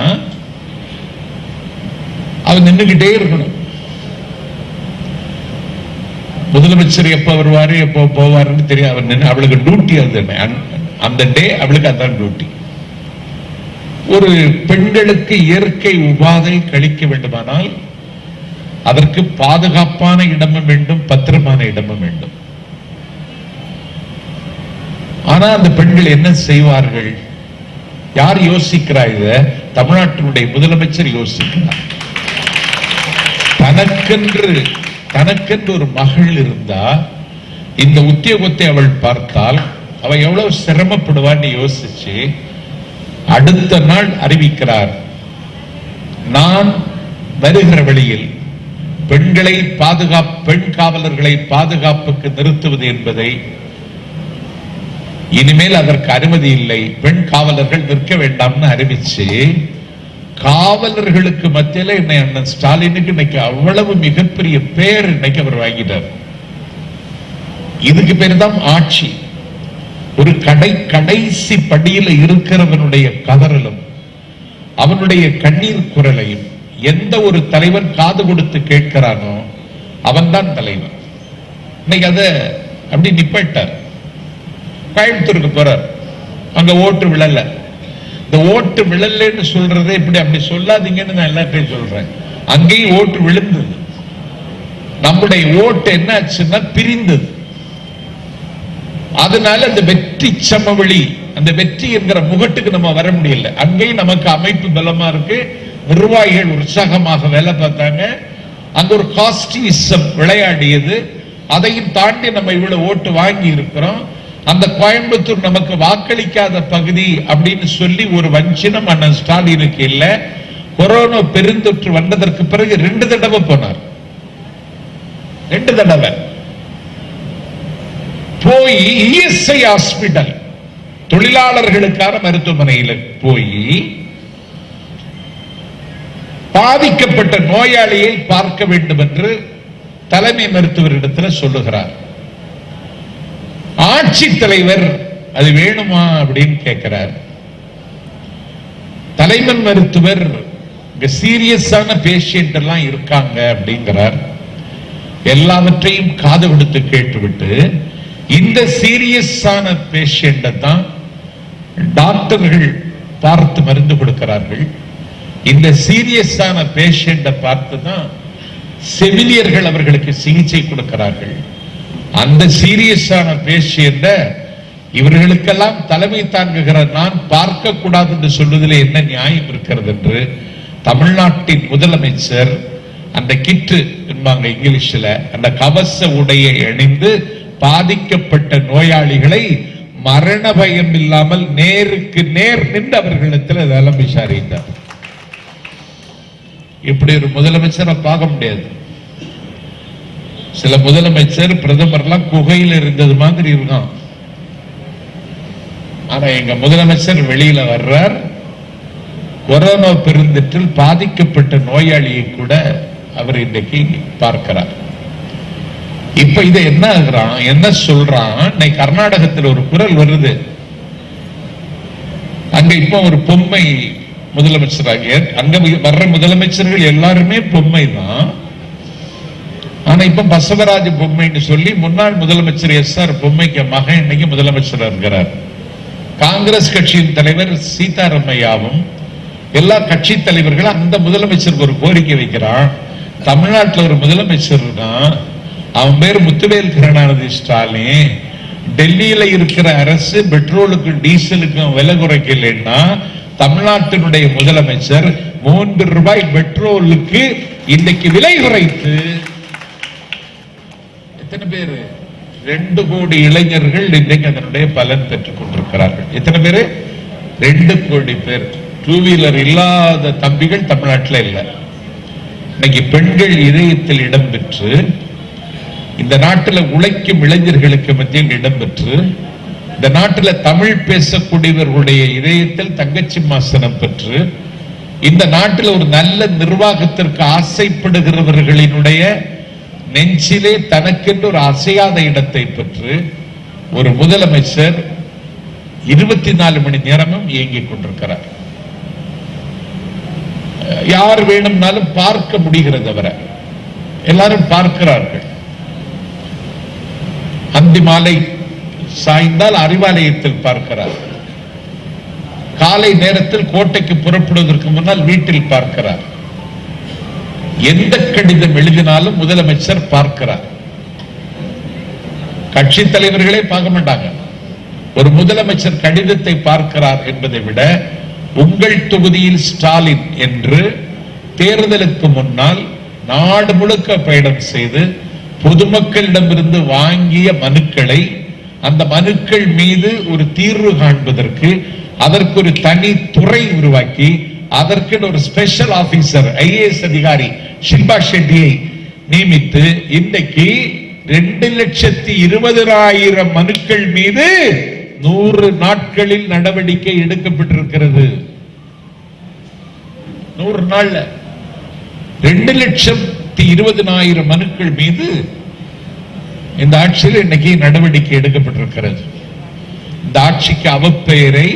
அவன் நின்றுகிட்டே இருக்கணும். முதலமைச்சர் எப்ப வருவாரு எப்போ போவாருன்னு தெரியும். அவன் நின்று, அவளுக்கு டியூட்டி அது, அந்த டே அவளுக்கு அதான் டியூட்டி. ஒரு பெண்களுக்கு இயற்கை உபாதை கழிக்க வேண்டுமானால் அதற்கு பாதுகாப்பான இடமும் வேண்டும், பத்திரமான இடமும் வேண்டும். ஆனா அந்த பெண்கள் என்ன செய்வார்கள்? யார் யோசிக்கிறா? இத தமிழ்நாட்டினுடைய முதலமைச்சர் யோசிக்கிறார். தனக்கென்று ஒரு மகள் இருந்தா இந்த உத்தியோகத்தை அவள் பார்த்தால் அவ எவ்வளவு சிரமப்படுவான்னு யோசிச்சு அடுத்த நாள் அறிவிக்கிறார், நான் வருகிற வழியில் பெண் காவலர்களை பாதுகாப்புக்கு நிறுத்துவது என்பதை இனிமேல் அதற்கு அனுமதி இல்லை, பெண் காவலர்கள் நிற்க வேண்டாம்னு அறிவிச்சு காவலர்களுக்கு மத்தியில என்னை அண்ணன் ஸ்டாலினுக்கு இன்னைக்கு அவ்வளவு மிகப்பெரிய பேர் இன்னைக்கு அவர் வாங்கிட்டார். இதுக்கு பேர் தான் ஆட்சி. ஒரு கடைசி படியில இருக்கிறவனுடைய கதறலும் அவனுடைய கண்ணீர் குரலையும் எந்த ஒரு தலைவன் காது கொடுத்து கேட்கிறானோ அவன் தான் தலைவன். இன்னைக்கு அத அப்படி நிப்பாட்டார். கோயம்புத்தூருக்கு போறார், அங்க ஓட்டு விழல. இந்த ஓட்டு விழலன்னு சொல்றதே இப்படி அப்படி சொல்லாதீங்கன்னு நான் எல்லாத்தையும் சொல்றேன். அங்கேயும் ஓட்டு விழுந்தது. நம்முடைய ஓட்டு என்ன ஆச்சுன்னா பிரிந்தது. அதனால அந்த வெற்றி சமவெளி, அந்த வெற்றி என்கிற முகட்டுக்கு நம்ம வர முடியல. அங்கேயும் நமக்கு அமைப்பு பலமா இருக்கு, நிர்வாகிகள் உற்சாகமாக வேலை பார்த்தாங்க. அங்க ஒரு காஸ்டிசம் விளையாடியது. அதையும் தாண்டி நம்ம இவ்வளவு ஓட்டு வாங்கி இருக்கிறோம். அந்த கோயம்புத்தூர் நமக்கு வாக்களிக்காத பகுதி அப்படின்னு சொல்லி ஒரு வஞ்சினம் அண்ணன் ஸ்டாலினுக்கு இல்ல. கொரோனா பெருந்தொற்று வந்ததற்கு பிறகு 2 தடவை போனார். 2 தடவை போய் இஎஸ்ஐ ஹாஸ்பிடல் தொழிலாளர்களுக்கான மருத்துவமனையில் போய் பாதிக்கப்பட்ட நோயாளியை பார்க்க வேண்டும் என்று தலைமை மருத்துவரிடத்தில் சொல்லுகிறார். ஆட்சி தலைவர் அது வேணுமா அப்படின்னு கேட்கிறார். தலைமை மருத்துவர் சீரியஸான பேஷண்ட் எல்லாம் இருக்காங்க அப்படிங்கிறார். எல்லாவற்றையும் காது கொடுத்து கேட்டுவிட்டு இந்த சீரியஸான பேஷண்ட் தான் டாக்டர்கள் பார்த்து மருந்து கொடுக்கிறார்கள். இந்த சீரியஸான பேஷண்ட பார்த்து தான் செவிலியர்கள் அவர்களுக்கு சிகிச்சை கொடுக்கிறார்கள். அந்த சீரியஸான பேஷண்ட இவர்களுக்கெல்லாம் தலைமை தாங்குகிற நான் பார்க்க கூடாது என்று சொல்வதில் என்ன நியாயம் இருக்கிறது என்று தமிழ்நாட்டின் முதலமைச்சர் அந்த கிட்டு என்பாங்க இங்கிலீஷ்ல, அந்த கவச உடையை அணிந்து பாதிக்கப்பட்ட நோயாளிகளை மரண பயம் இல்லாமல் நேருக்கு நேர் நின்று அவர்களிடத்தில் அதெல்லாம் விசாரித்தார். இப்படி ஒரு முதலமைச்சரை பார்க்க முடியாது. சில முதலமைச்சர் பிரதமர்லாம் குகையில் இருந்தது மாதிரி இருக்கும். ஆனா எங்க முதலமைச்சர் வெளியில வர்றார். கொரோனா பெருந்தொற்றில் பாதிக்கப்பட்ட நோயாளியை கூட அவர் இன்றைக்கு பார்க்கிறார். இப்ப இதை என்ன ஆகுறான், என்ன சொல்றான்? இன்னைக்கு கர்நாடகத்தில் ஒரு குரல் வருது. அங்க இப்ப ஒரு பொம்மை முதலமைச்சராக, அங்க வர்ற முதலமைச்சர்கள் எல்லாருமே பொம்மை தான். ஆனா இப்ப பசவராஜ் பொம்மைன்னு சொல்லி முன்னாள் முதலமைச்சர் எஸ்.ஆர். பொம்மைக்கு மகன் இன்னைக்கு முதலமைச்சர் இருக்கிறார். காங்கிரஸ் கட்சியின் தலைவர் சீதாராமையாவும் எல்லா கட்சி தலைவர்களும் அந்த முதலமைச்சருக்கு ஒரு கோரிக்கை வைக்கிறான். தமிழ்நாட்டில் ஒரு முதலமைச்சர் இருக்கான், அவன் பேர் முத்துவேல் கருணாநிதி ஸ்டாலின். டெல்லியில இருக்கிற அரசு பெட்ரோலுக்கும் டீசலுக்கும் விலை குறைக்கலைன்னா தமிழ்நாட்டினுடைய முதலமைச்சர் 3 ரூபாய் பெட்ரோலுக்கு இன்னைக்கு விலை குறைத்து எத்தனை பேரு 2 கோடி இளைஞர்கள் இன்றைக்கு அதனுடைய பலன் பெற்றுக் கொண்டிருக்கிறார்கள். எத்தனை பேரு? 2 கோடி பேர். 2 வீலர் இல்லாத தம்பிகள் தமிழ்நாட்டில் இல்லை. இன்னைக்கு பெண்கள் இதயத்தில் இடம்பெற்று, இந்த நாட்டில் உழைக்கும் இளைஞர்களுக்கு மத்தியில் இடம்பெற்று, இந்த நாட்டில் தமிழ் பேசக்கூடியவர்களுடைய இதயத்தில் தங்கச்சிம்மாசனம் பெற்று, இந்த நாட்டில் ஒரு நல்ல நிர்வாகத்திற்கு ஆசைப்படுகிறவர்களினுடைய நெஞ்சிலே தனக்கென்று ஒரு அசையாத இடத்தை பெற்று ஒரு முதலமைச்சர் 24 மணி நேரமும் இயங்கிக் கொண்டிருக்கிறார். யார் வேணும்னாலும் பார்க்க முடிகிறது. அவரை எல்லாரும் பார்க்கிறார்கள். அந்தி மாலை சாய்ந்தால் அறிவாலயத்தில் பார்க்கிறார். காலை நேரத்தில் கோட்டைக்கு புறப்படுவதற்கு முன்னால் வீட்டில் பார்க்கிறார். எந்த கடிதம் எழுதினாலும் முதலமைச்சர் பார்க்கிறார். கட்சி தலைவர்களே பார்க்க மாட்டாங்க. ஒரு முதலமைச்சர் கடிதத்தை பார்க்கிறார் என்பதை விட உங்கள் தொகுதியில் ஸ்டாலின் என்று தேர்தலுக்கு முன்னால் நாடு முழுக்க பயணம் செய்து பொதுமக்களிடமிருந்து வாங்கிய மனுக்களை, அந்த மனுக்கள் மீது ஒரு தீர்வு காண்பதற்கு அதற்கு ஒரு தனி துறை உருவாக்கி அதற்கு ஒரு ஸ்பெஷல் ஆபீசர் IAS அதிகாரி ஷில்பா ஷெட்டியை நியமித்து இன்றைக்கு 2,20,000 மனுக்கள் மீது 100 நாட்களில் நடவடிக்கை எடுக்கப்பட்டிருக்கிறது. 100 நாள்ல 2,20,000 மனுக்கள் மீது இந்த ஆட்சியில் இன்னைக்கு நடவடிக்கை எடுக்கப்பட்டிருக்கிறது. இந்த ஆட்சிக்கு அவப்பெயரை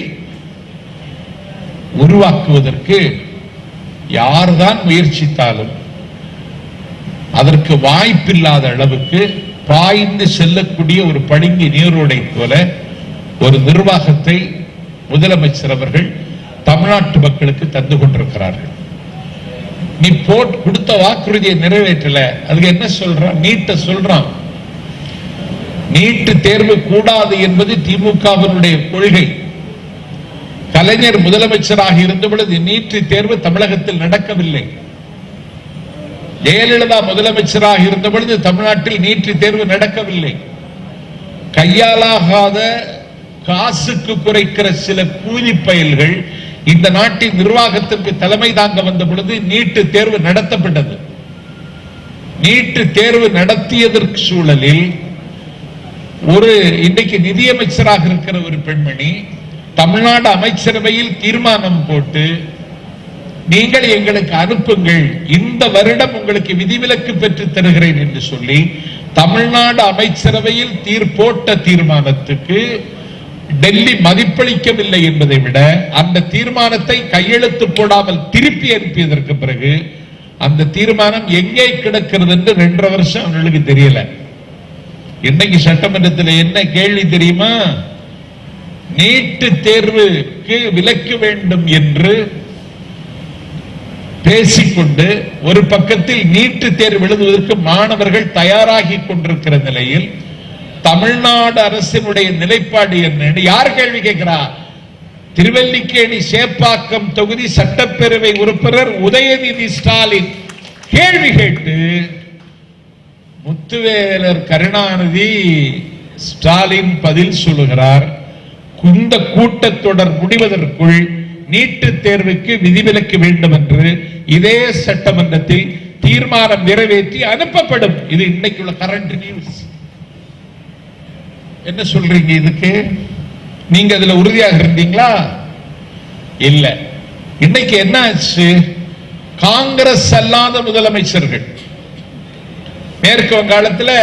உருவாக்குவதற்கு யார்தான் முயற்சித்தாலும் அதற்கு வாய்ப்பில்லாத அளவுக்கு பாய்ந்து செல்லக்கூடிய ஒரு படுங்கி நீரோடை போல ஒரு நிர்வாகத்தை முதலமைச்சர் அவர்கள் தமிழ்நாட்டு மக்களுக்கு தந்து கொண்டிருக்கிறார்கள். நீ கொடுத்த வாக்குறுதியை நிறைவேற்றல, அதுக்கு என்ன சொல்றான்? நீட்ட சொல்றான். நீட்டு தேர்வு கூடாது என்பது திமுகவினுடைய கொள்கை. கலைஞர் முதலமைச்சராக இருந்த பொழுது நீட்டு தேர்வு தமிழகத்தில் நடக்கவில்லை. ஜெயலலிதா முதலமைச்சராக இருந்த பொழுது தமிழ்நாட்டில் நீட்டு தேர்வு நடக்கவில்லை. கையாலாகாத காசுக்கு குறைக்கிற சில கூலி பயல்கள் இந்த நாட்டின் நிர்வாகத்திற்கு தலைமை தாங்க வந்த பொழுது நீட்டு தேர்வு நடத்தப்பட்டது. நீட்டு தேர்வு நடத்தியதற்கு சூழலில் ஒரு இன்றைக்கு நிதியமைச்சராக இருக்கிற ஒரு பெண்மணி தமிழ்நாடு அமைச்சரவையில் தீர்மானம் போட்டு நீங்கள் எங்களுக்கு அனுப்புங்கள், இந்த வருடம் உங்களுக்கு விதிவிலக்கு பெற்று தருகிறேன் என்று சொல்லி தமிழ்நாடு அமைச்சரவையில் போட்ட தீர்மானத்துக்கு டெல்லி மதிப்பளிக்கவில்லை என்பதை விட அந்த தீர்மானத்தை கையெழுத்து போடாமல் திருப்பி அனுப்பியதற்கு பிறகு அந்த தீர்மானம் எங்கே கிடக்கிறது என்று 2.5 வருஷம் அவர்களுக்கு தெரியல. இன்னைக்கு சட்டமன்றத்தில் என்ன கேள்வி தெரியுமா? நீட்டு தேர்வுக்கு விலக்கு வேண்டும் என்று பேசிக்கொண்டு ஒரு பக்கத்தில் நீட்டு தேர்வு எழுதுவதற்கு மாணவர்கள் தயாராகி கொண்டிருக்கிற நிலையில் தமிழ்நாடு அரசினுடைய நிலைப்பாடு என்ன? யார் கேள்வி கேட்கிறார்? திருவல்லிக்கேணி சேப்பாக்கம் தொகுதி சட்டப்பேரவை உறுப்பினர் உதயநிதி ஸ்டாலின் கேள்வி கேட்டு முத்துவேலர் கருணாநிதி ஸ்டாலின் பதில் சொல்லுகிறார். இந்த கூட்டத்தொடர் முடிவதற்குள் நீட்டு தேர்வுக்கு விதிவிலக்கு வேண்டும் என்று இதே சட்டமன்றத்தில் தீர்மானம் நிறைவேற்றி அனுப்பப்படும். இது இன்னைக்குள்ள கரண்ட் நியூஸ். என்ன சொல்றீங்க இதுக்கு? நீங்க அதுல உறுதியாக இருந்தீங்களா? இல்ல. இன்னைக்கு என்ன ஆச்சு? காங்கிரஸ் அல்லாத முதலமைச்சர்கள், மேற்கு வங்காளத்தில்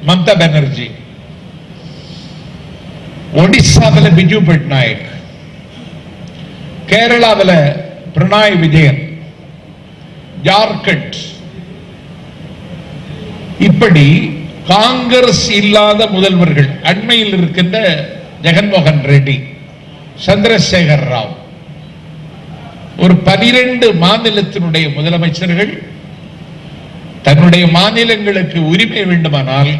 மம்தா பானர்ஜி, ஒடிசாவில் பிஜு பட்நாயக், கேரளாவில் பினராயி விஜயன், ஜார்க்கண்ட், இப்படி காங்கிரஸ் இல்லாத முதல்வர்கள், அண்மையில் இருக்கின்ற ஜெகன்மோகன் ரெட்டி, சந்திரசேகர் ராவ், ஒரு 12 மாநிலத்தினுடைய முதலமைச்சர்கள் தன்னுடைய மாநிலங்களுக்கு உரிமை வேண்டுமானால்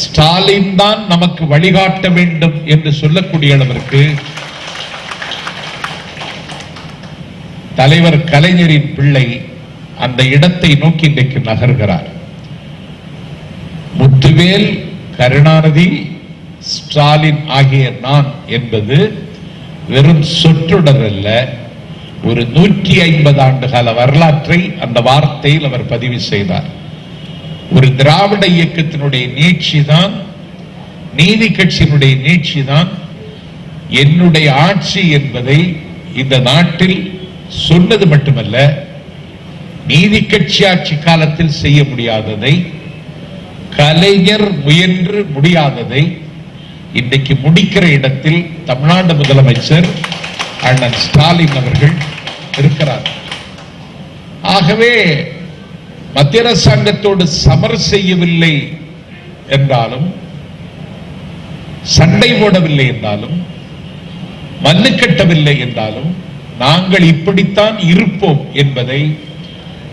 ஸ்டாலின் தான் நமக்கு வழிகாட்ட வேண்டும் என்று சொல்லக்கூடிய அளவிற்கு தலைவர் கலைஞரின் பிள்ளை அந்த இடத்தை நோக்கி இன்றைக்கு நகர்கிறார். முத்துவேல், கருணாநிதி, ஸ்டாலின் ஆகிய நான் என்பது வெறும் சொற்றொடர் அல்ல, ஒரு 150 ஆண்டு கால வரலாற்றை அந்த வார்த்தையில் அவர் பதிவு செய்தார். ஒரு திராவிட இயக்கத்தினுடைய நீட்சிதான், நீதி கட்சியினுடைய நீட்சிதான் என்னுடைய ஆட்சி என்பதை இந்த நாட்டில் சொன்னது மட்டுமல்ல, நீதி கட்சி ஆட்சி காலத்தில் செய்ய முடியாததை, கலைஞர் முயன்று முடியாததை இன்றைக்கு முடிக்கிற இடத்தில் தமிழ்நாடு முதலமைச்சர் அண்ணன் ஸ்டாலின் அவர்கள் இருக்கிறார். ஆகவே மத்திய அரசாங்கத்தோடு சமர் செய்யவில்லை என்றாலும், சண்டை போடவில்லை என்றாலும், மல்லு கட்டவில்லை என்றாலும் நாங்கள் இப்படித்தான் இருப்போம் என்பதை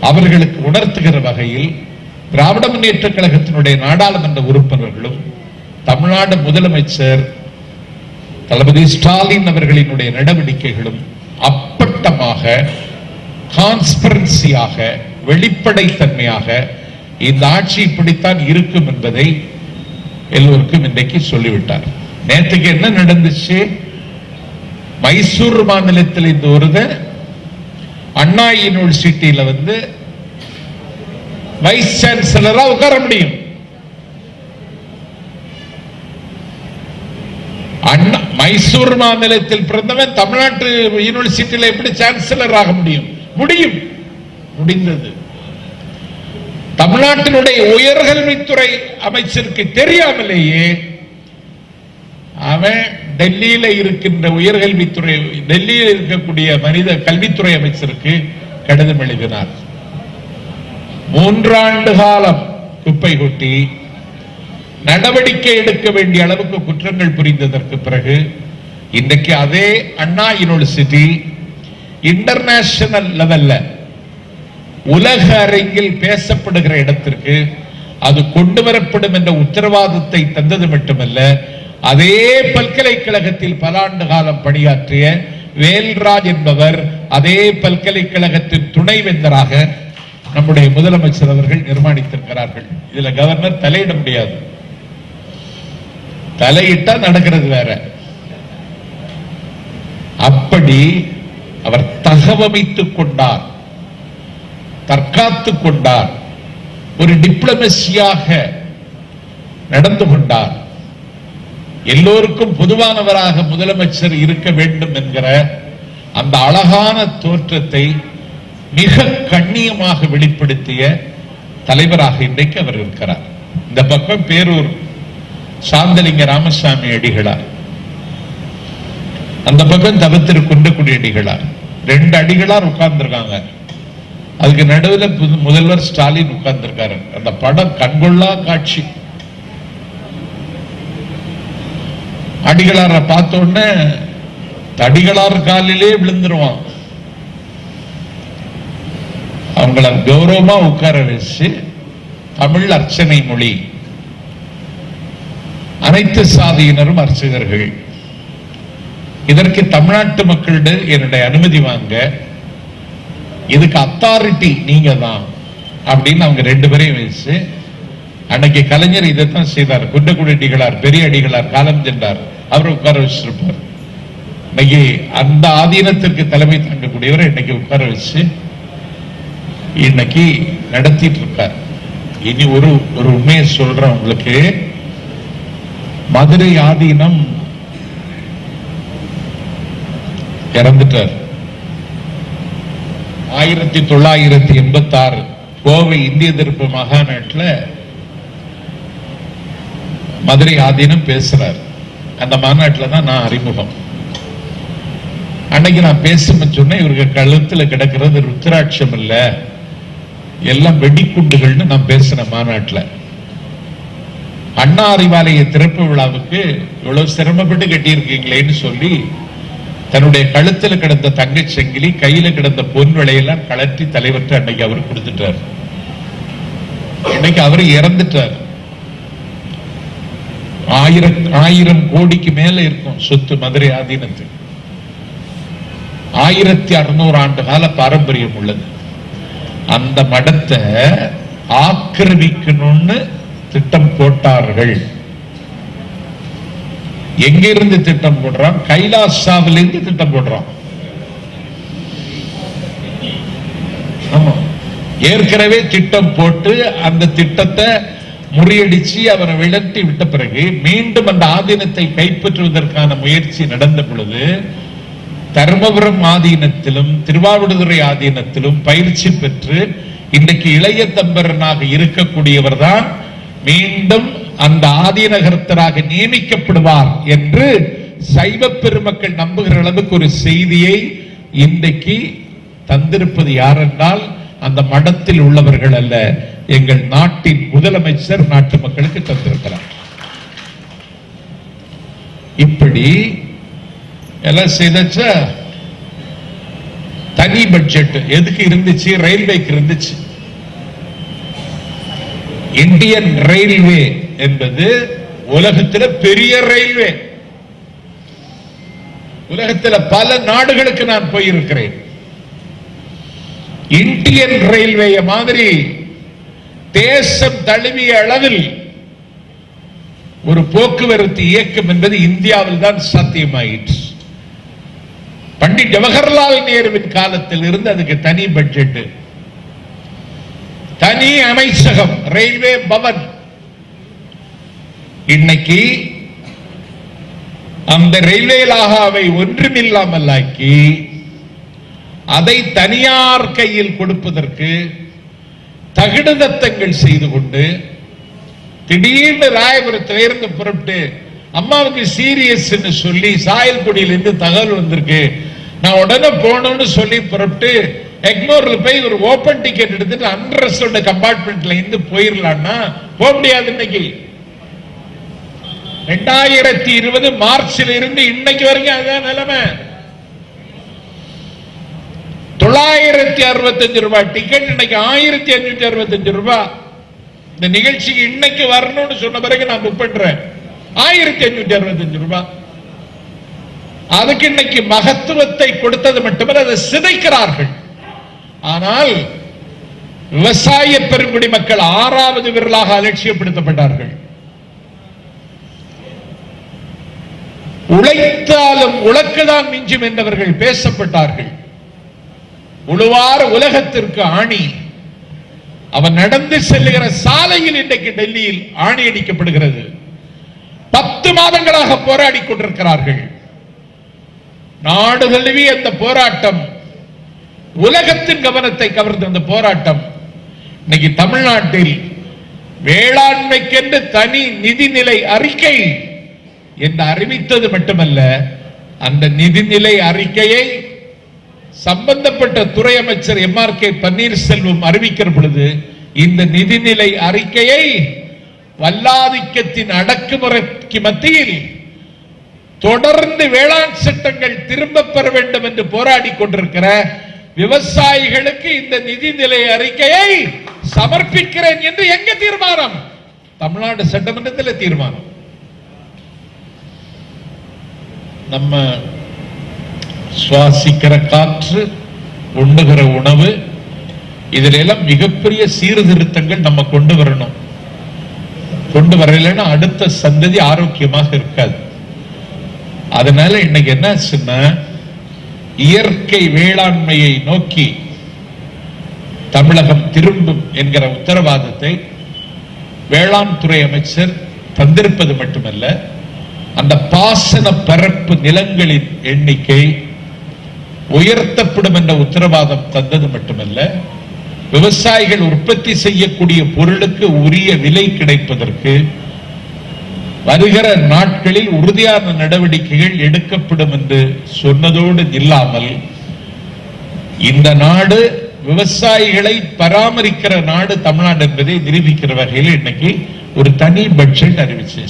அவர்களுக்கு உணர்த்துகிற வகையில் திராவிட முன்னேற்ற கழகத்தினுடைய நாடாளுமன்ற உறுப்பினர்களும் தமிழ்நாடு முதலமைச்சர் தளபதி ஸ்டாலின் அவர்களினுடைய நடவடிக்கைகளும் அப்பட்டமாக, டிரான்ஸ்பரன்சியாக, வெளிப்படைத்தன்மையாக இந்த ஆட்சி இப்படித்தான் இருக்கும் என்பதை எல்லோருக்கும் இன்றைக்கு சொல்லிவிட்டார். நேற்றுக்கு என்ன நடந்துச்சு? மைசூர் மாநிலத்தில் இந்த ஒருவர் அண்ணா யூனிவர்சிட்டியில வைஸ் சான்சலரா உட்கார முடியும். மைசூர் மாநிலத்தில் பிறந்தவன் தமிழ்நாட்டு யூனிவர்சிட்டியில எப்படி சான்சலர் ஆக முடியும்? முடிந்தது. தமிழ்நாட்டினுடைய உயர்கல்வித்துறை அமைச்சருக்கு தெரியாமலேயே அவன் டெல்லியில இருக்கின்ற உயர்கல்வித்துறை, டெல்லியில் இருக்கக்கூடிய மனித கல்வித்துறை அமைச்சருக்கு கடிதம் எழுதினார். 3 ஆண்டு காலம் குப்பை கொட்டி நடவடிக்கை எடுக்க வேண்டிய அளவுக்கு குற்றங்கள் புரிந்ததற்கு பிறகு இன்றைக்கு அதே அண்ணா யூனிவர்சிட்டி இன்டர்நேஷனல் லெவல்ல உலக அரங்கில் பேசப்படுகிற இடத்திற்கு அது கொண்டு வரப்படும் என்ற உத்தரவாதத்தை தந்தது மட்டுமல்ல, அதே பல்கலைக்கழகத்தில் பல ஆண்டு காலம் பணியாற்றிய வேல்ராஜ் என்பவர் அதே பல்கலைக்கழகத்தின் துணைவேந்தராக நம்முடைய முதலமைச்சர் அவர்கள் நிர்மாணித்திருக்கிறார்கள். இதுல கவர்னர் தலையிட முடியாது. தலையிட்டா நடக்கிறது வேற. அப்படி அவர் தகவமைத்துக் கொண்டார், தற்காத்துக் கொண்டார், ஒரு டிப்ளமசியாக நடந்து கொண்டார். எல்லோருக்கும் பொதுவானவராக முதலமைச்சர் இருக்க வேண்டும் என்கிற அந்த அழகான தோற்றத்தை மிக கண்ணியமாக வெளிப்படுத்திய தலைவராக இன்றைக்கு அவர் இருக்கிறார். இந்த பக்கம் பேரூர் சாந்தலிங்க ராமசாமி அடிகளார், அந்த பக்கம் தவத்திரு குன்றக்குடி அடிகளார், 2 அடிகளார் உட்கார்ந்துருக்காங்க. அதுக்கு நடுவில் முதல்வர் ஸ்டாலின் உட்கார்ந்திருக்காரு. அந்த படம் கண்கொள்ளா காட்சி. அடிகளார பார்த்த உடனே அடிகளார் காலிலே விழுந்துருவான். அவங்கள கௌரவமா உட்கார வச்சு தமிழ் அர்ச்சனை மொழி, அனைத்து சாதியினரும் அர்ச்சகர்கள், இதற்கு தமிழ்நாட்டு மக்களிடம் என்னுடைய அனுமதி வாங்க, இதுக்கு அத்தாரிட்டி நீங்க தான் அப்படின்னு அவங்க 2 பேரையும் வச்சு அன்னைக்கு கலைஞர் இதைத்தான் செய்தார். குன்றக்குடி அடிகளார், பெரிய அடிகளார் காலம் சென்றார், அவரை உட்கார வச்சிருப்பார். இன்னைக்கு அந்த ஆதீனத்திற்கு தலைமை தாங்கக்கூடியவரை இன்னைக்கு உட்கார வச்சு இன்னைக்கு நடத்திட்டு இருக்கார். இனி ஒரு உண்மையை சொல்றேன் உங்களுக்கு. மதுரை ஆதீனம் இறந்துட்டார். 1986 கோவை இந்திய எதிர்ப்பு மகாநாட்டில் மதுரை ஆதீனம் பேசுறார். அந்த மாநாட்டில் தான் நான் அறிமுகம். அன்னைக்கு நான் பேசும் சொன்னேன், இவருக்கு கழுத்துல கிடக்கிறது ருத்ராட்சம் இல்ல, எல்லாம் வெடிக்குண்டுகள்னு நான் பேசின மாநாட்டில். அண்ணா அறிவாலய திறப்பு விழாவுக்கு இவ்வளவு சிரமப்பட்டு கட்டியிருக்கீங்களேன்னு சொல்லி தன்னுடைய கழுத்துல கிடந்த தங்கச் சங்கிலி, கையில கிடந்த பொன் விலையெல்லாம் கலட்டி தலைவர்கிட்ட அன்னைக்கு அவர் கொடுத்துட்டார். இன்னைக்கு அவர் இறந்துட்டார். 1000 கோடிக்கு மேல இருக்கும் சொத்து மதுரை ஆதீனத்துக்கு. 1600 ஆண்டு கால பாரம்பரியம் உள்ளது. அந்த மடத்தை ஆக்கிரமிக்கணும்னு திட்டம் போட்டார்கள். எங்கிருந்து திட்டம் போடுறான்? கைலாசாவிலிருந்து திட்டம் போடுறான். ஆமா, ஏற்கனவே திட்டம் போட்டு அந்த திட்டத்தை முறியடிச்சு அவரை விளட்டி விட்ட பிறகு மீண்டும் அந்த ஆதீனத்தை கைப்பற்றுவதற்கான முயற்சி நடந்த பொழுது தர்மபுரம் ஆதீனத்திலும் திருவாவடுதுறை ஆதீனத்திலும் பயிற்சி பெற்று இன்றைக்கு இளைய தம்பரனாக இருக்கக்கூடியவர் தான் மீண்டும் அந்த ஆதீனகர்த்தராக நியமிக்கப்படுவார் என்று சைவ பெருமக்கள் நம்புகிற அளவுக்கு ஒரு செய்தியை இன்றைக்கு தந்திருப்பது யார் என்றால் அந்த மடத்தில் உள்ளவர்கள் அல்ல, எங்கள் நாட்டின் முதலமைச்சர் நாட்டு மக்களுக்கு தந்திருக்கிறார். இப்படி எல்லாம் செய்தாச்சா? தனி பட்ஜெட் எதுக்கு இருந்துச்சு? ரயில்வேக்கு இருந்துச்சு. இந்தியன் ரயில்வே என்பது உலகத்தில் பெரிய ரயில்வே. உலகத்தில் பல நாடுகளுக்கு நான் போயிருக்கிறேன். இந்தியன் ரயில்வே மாதிரி தேசம் தழுவிய அளவில் ஒரு போக்குவரத்து இயக்கம் என்பது இந்தியாவில் தான் சாத்தியமாயிற்று. பண்டிட் ஜவஹர்லால் நேருவின் காலத்தில் இருந்து அதுக்கு தனி பட்ஜெட், தனி அமைச்சகம், ரயில்வே பவன். இன்னைக்கு அந்த ரயில்வே லாகாவை ஒன்றுமில்லாமல் ஆக்கி அதை தனியார் கையில் கொடுப்பதற்கு தகுடுதத்தங்கள் செய்து கொண்டு திடீர்னு ராயபுரத்தில் இருந்து புறப்பட்டு அம்மாவுக்கு சீரியஸ் சொல்லி சாயல்குடியிலிருந்து தகவல் வந்திருக்கு, நான் உடனே போகணும்னு சொல்லி புறப்பட்டு எக்மோர்ல போய் ஒரு ஓபன் டிக்கெட் எடுத்துட்டு அன்ரெஸ்ட் கம்பார்ட்மெண்ட்ல இருந்து போயிடலாம்னா போக முடியாது. இன்னைக்கு 2020 மார்ச்ல இருந்து இன்னைக்கு வரைக்கும் அதுதான் நிலைமை. 965 ரூபாய் டிக்கெட் இன்னைக்கு 1565 ரூபாய். இந்த நிகழ்ச்சிக்கு இன்னைக்கு வரணும்னு சொன்ன பிறகு நான் புக் பண்றேன். 1565 ரூபாய். அதுக்கு இன்னைக்கு மகத்துவத்தை கொடுத்தது மட்டுமல்ல, அதை சிதைக்கிறார்கள். ஆனால் விவசாய பெருங்குடி மக்கள் 6வது விரலாக அலட்சியப்படுத்தப்பட்டார்கள். உழைத்தாலும் உலக்குதான் மிஞ்சும் என்றவர்கள் பேசப்பட்டார்கள். உழுவார உலகத்திற்கு ஆணி. அவன் நடந்து செல்லுகிற சாலையில் இன்றைக்கு டெல்லியில் ஆணி அடிக்கப்படுகிறது. 10 மாதங்களாக போராடி கொண்டிருக்கிறார்கள். நாடு தழுவிய அந்த போராட்டம், உலகத்தின் கவனத்தை கவர்ந்த அந்த போராட்டம் இன்னைக்கு தமிழ்நாட்டில் வேளாண்மைக்கென்று தனி நிதிநிலை அறிக்கை என்று அறிவித்தது மட்டுமல்ல, அந்த நிதிநிலை அறிக்கையை சம்பந்தப்பட்ட துறை அமைச்சர் MRK பன்னீர்செல்வம் அறிவிக்கிற பொழுது இந்த நிதிநிலை அறிக்கையை வல்லாதிக்கத்தின் அடக்குமுறைக்கு மத்தியில் தொடர்ந்து வேளாண் சட்டங்கள் திரும்ப பெற வேண்டும் என்று போராடி கொண்டிருக்கிற விவசாயிகளுக்கு இந்த நிதிநிலை அறிக்கையை சமர்ப்பிக்கிறேன் என்று எங்க தீர்மானம்? தமிழ்நாடு சட்டமன்றத்தில் தீர்மானம். நம்ம சுவாசிக்கிற காற்று, உண்ணுகிற உணவு, இதில் எல்லாம் மிகப்பெரிய சீர்திருத்தங்கள் நம்ம கொண்டு வரணும். கொண்டு வரலைன்னா அடுத்த சந்ததி ஆரோக்கியமாக இருக்காது. அதனால இன்னைக்கு என்ன ஆச்சுன்னா, இயற்கை வேளாண்மையை நோக்கி தமிழகம் திரும்பும் என்கிற உத்தரவாதத்தை வேளாண் துறை அமைச்சர் தந்திருப்பது மட்டுமல்ல, அந்த பாசன பரப்பு நிலங்களின் எண்ணிக்கை உயர்த்தப்படும் என்ற உத்தரவாதம் தந்தது மட்டுமல்ல, விவசாயிகள் உற்பத்தி செய்யக்கூடிய பொருளுக்கு உரிய விலை கிடைப்பதற்கு வருகிற நாட்களில் உறுதியான நடவடிக்கைகள் எடுக்கப்படும் என்று சொன்னதோடு இல்லாமல், இந்த நாடு விவசாயிகளை பராமரிக்கிற நாடு தமிழ்நாடு என்பதை நிரூபிக்கிற வகையில் இன்னைக்கு ஒரு தனி பட்ஜெட் அறிவிச்சு.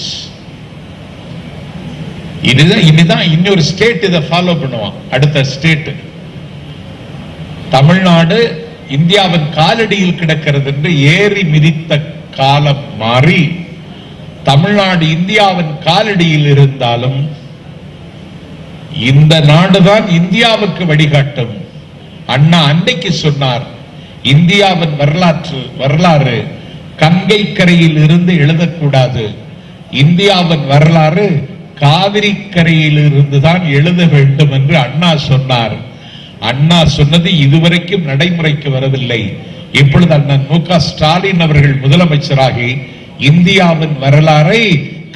இனிதான் இன்னொரு ஸ்டேட் இதை ஃபாலோ பண்ணுவான். அடுத்த ஸ்டேட் தமிழ்நாடு இந்தியாவின் காலடியில் கிடக்கிறது என்று ஏறி மிதித்த காலம் மாறி தமிழ்நாடு இந்தியாவின் காலடியில் இருந்தாலும் இந்த நாடுதான் இந்தியாவுக்கு வழிகாட்டும். அண்ணா அன்னைக்கு சொன்னார், இந்தியாவின் வரலாறு கங்கை கரையில் இருந்து எழுதக்கூடாது, இந்தியாவின் வரலாறு காவிரி கரையில் இருந்துதான் எழுத வேண்டும் என்று அண்ணா சொன்னார். அண்ணா சொன்னது இதுவரைக்கும் நடைமுறைக்கு வரவில்லை. இப்பொழுது அண்ணன் MK ஸ்டாலின் அவர்கள் முதலமைச்சராகி இந்தியாவின் வரலாறை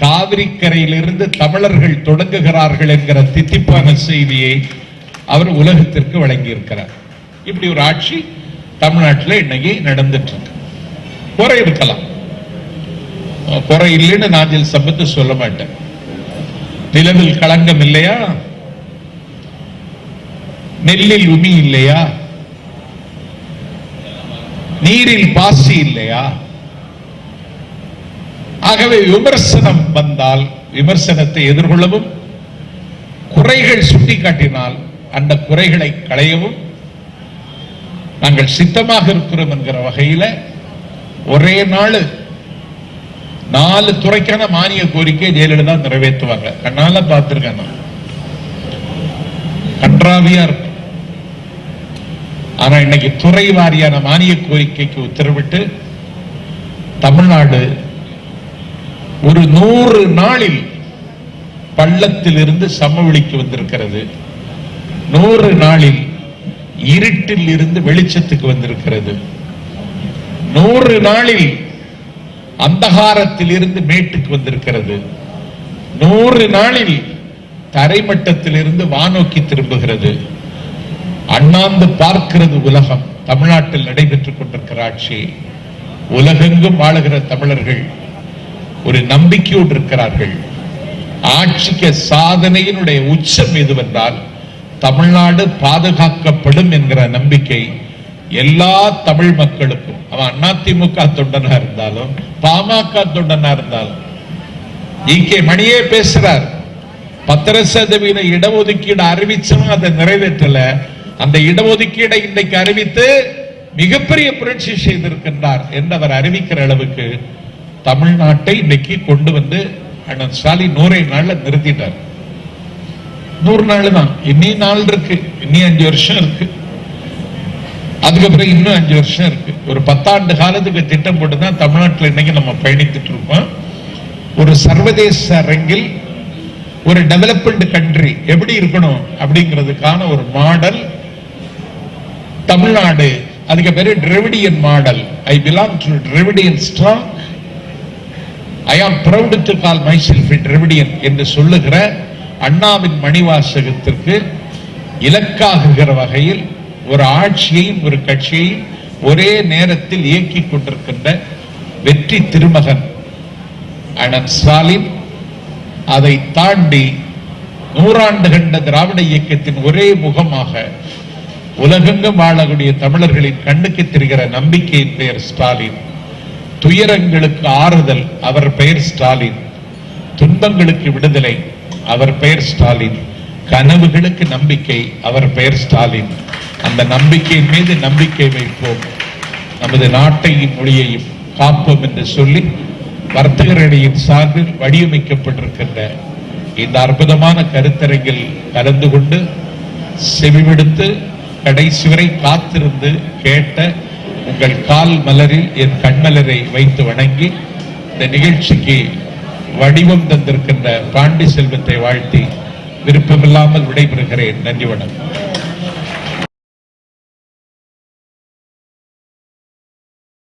காவிரி கரையிலிருந்து தமிழர்கள் தொடங்குகிறார்கள் என்கிற தித்திப்பான செய்தியை அவர் உலகத்திற்கு வழங்கியிருக்கிறார். இப்படி ஒரு ஆட்சி தமிழ்நாட்டில் இன்னைக்கு நடந்துட்டு இருக்கு. குறை இருக்கலாம், குறை இல்லைன்னு நான் சம்பத்து சொல்ல மாட்டேன். நிலவில் களங்கம் இல்லையா? நெல்லில் உமி இல்லையா? நீரில் பாசி இல்லையா? ஆகவே விமர்சனம் வந்தால் விமர்சனத்தை எதிர்கொள்ளவும் குறைகள் சுட்டிக்காட்டினால் அந்த குறைகளை களையவும் நாங்கள் சித்தமாக இருக்கிறோம் என்கிற வகையில் ஒரே நாள் 4 துறைக்கான மானிய கோரிக்கை ஜெயலலிதா நிறைவேற்றுவாங்க. கண்ணால பார்த்திருக்கேன் நான். கன்றாவியா இருக்கும். ஆனா இன்னைக்கு துறை வாரியான மானிய கோரிக்கைக்கு உத்தரவிட்டு தமிழ்நாடு ஒரு 100 நாளில் பள்ளத்தில் இருந்து சமவெளிக்கு வந்திருக்கிறது. 100 நாளில் இருட்டில் இருந்து வெளிச்சத்துக்கு வந்திருக்கிறது. 100 நாளில் அந்தகாரத்தில் இருந்து மேட்டுக்கு வந்திருக்கிறது. 100 நாளில் தரைமட்டத்தில் இருந்து வானோக்கி திரும்புகிறது. அண்ணாந்து பார்க்கிறது உலகம். தமிழ்நாட்டில் நடைபெற்றுக் கொண்டிருக்கிற ஆட்சி உலகெங்கும் வாழுகிற தமிழர்கள் ஒரு நம்பிக்கையோடு இருக்கிறார்கள். ஆட்சிக்கு சாதனையினுடைய உச்சம் எதுவென்றால் தமிழ்நாடு பாதுகாக்கப்படும் என்கிற நம்பிக்கை எல்லா தமிழ் மக்களுக்கும், அவன் அதிமுக தொண்டனா இருந்தாலும் பாமக தொண்டனா இருந்தாலும். இங்கே மணியே பேசுறார், 10% இடஒதுக்கீடு அறிவிச்சும் அதை நிறைவேற்றல. அந்த இடஒதுக்கீடை இன்றைக்கு அறிவித்து மிகப்பெரிய புரட்சி செய்திருக்கின்றார் என்று அவர் அறிவிக்கிற அளவுக்கு தமிழ்நாட்டை இன்னைக்கு கொண்டு வந்து அண்ணன் ஸ்டாலின் 100 நாள்ல நிறுத்திட்டார். 100 நாள் தான், இன்னி நாள் இருக்கு, இன்னி 5 வருஷம் இருக்கு, அதுக்கப்புறம் இன்னும் 5 வருஷம் இருக்கு. ஒரு 10 ஆண்டு காலத்துக்கு திட்டம் போட்டு தான் தமிழ்நாட்டில் இன்னைக்கு நம்ம பயணித்துட்டு இருக்கோம். ஒரு சர்வதேச அரங்கில் ஒரு டெவலப்மெண்ட் கண்ட்ரி எப்படி இருக்கணும் அப்படிங்கிறதுக்கான ஒரு மாடல் தமிழ்நாடு. அதுக்கு பேரு Dravidian model. I belong to Dravidian stock. I am proud to call myself Dravidian என்று சொல்லுகிற அண்ணாவின் மணிவாசகத்திற்கு இலக்காகுகிற வகையில் ஒரு ஆட்சியையும் ஒரு கட்சியையும் ஒரே நேரத்தில் இயக்கிக் கொண்டிருக்கின்ற வெற்றி திருமகன் அண்ணன் ஸ்டாலின். அதை தாண்டி 100 ஆண்டு கண்ட திராவிட இயக்கத்தின் ஒரே முகமாக உலகெங்கும் வாழக்கூடிய தமிழர்களின் கண்ணுக்கு தெரிகிற நம்பிக்கையின் பெயர் ஸ்டாலின். துயரங்களுக்கு ஆறுதல் அவர் பெயர் ஸ்டாலின். துன்பங்களுக்கு விடுதலை அவர் பெயர் ஸ்டாலின். கனவுகளுக்கு நம்பிக்கை அவர் பெயர் ஸ்டாலின். அந்த நம்பிக்கையின் மீது நம்பிக்கை வைப்போம், நமது நாட்டையும் மொழியையும் காப்போம் என்று சொல்லி வர்த்தகரணியின் சார்பில் வடிவமைக்கப்பட்டிருக்கின்ற இந்த அற்புதமான கருத்தரங்கில் கலந்து கொண்டு செவிவிடுத்து கடைசி வரை காத்திருந்து கேட்ட உங்கள் கால் மலரில் என் கண்மலரை வைத்து வணங்கி இந்த நிகழ்ச்சிக்கு வடிவம் தந்திருக்கின்ற பாண்டி செல்வத்தை வாழ்த்தி விருப்பமில்லாமல் விடைபெறுகிறேன். நன்றி, வணக்கம்.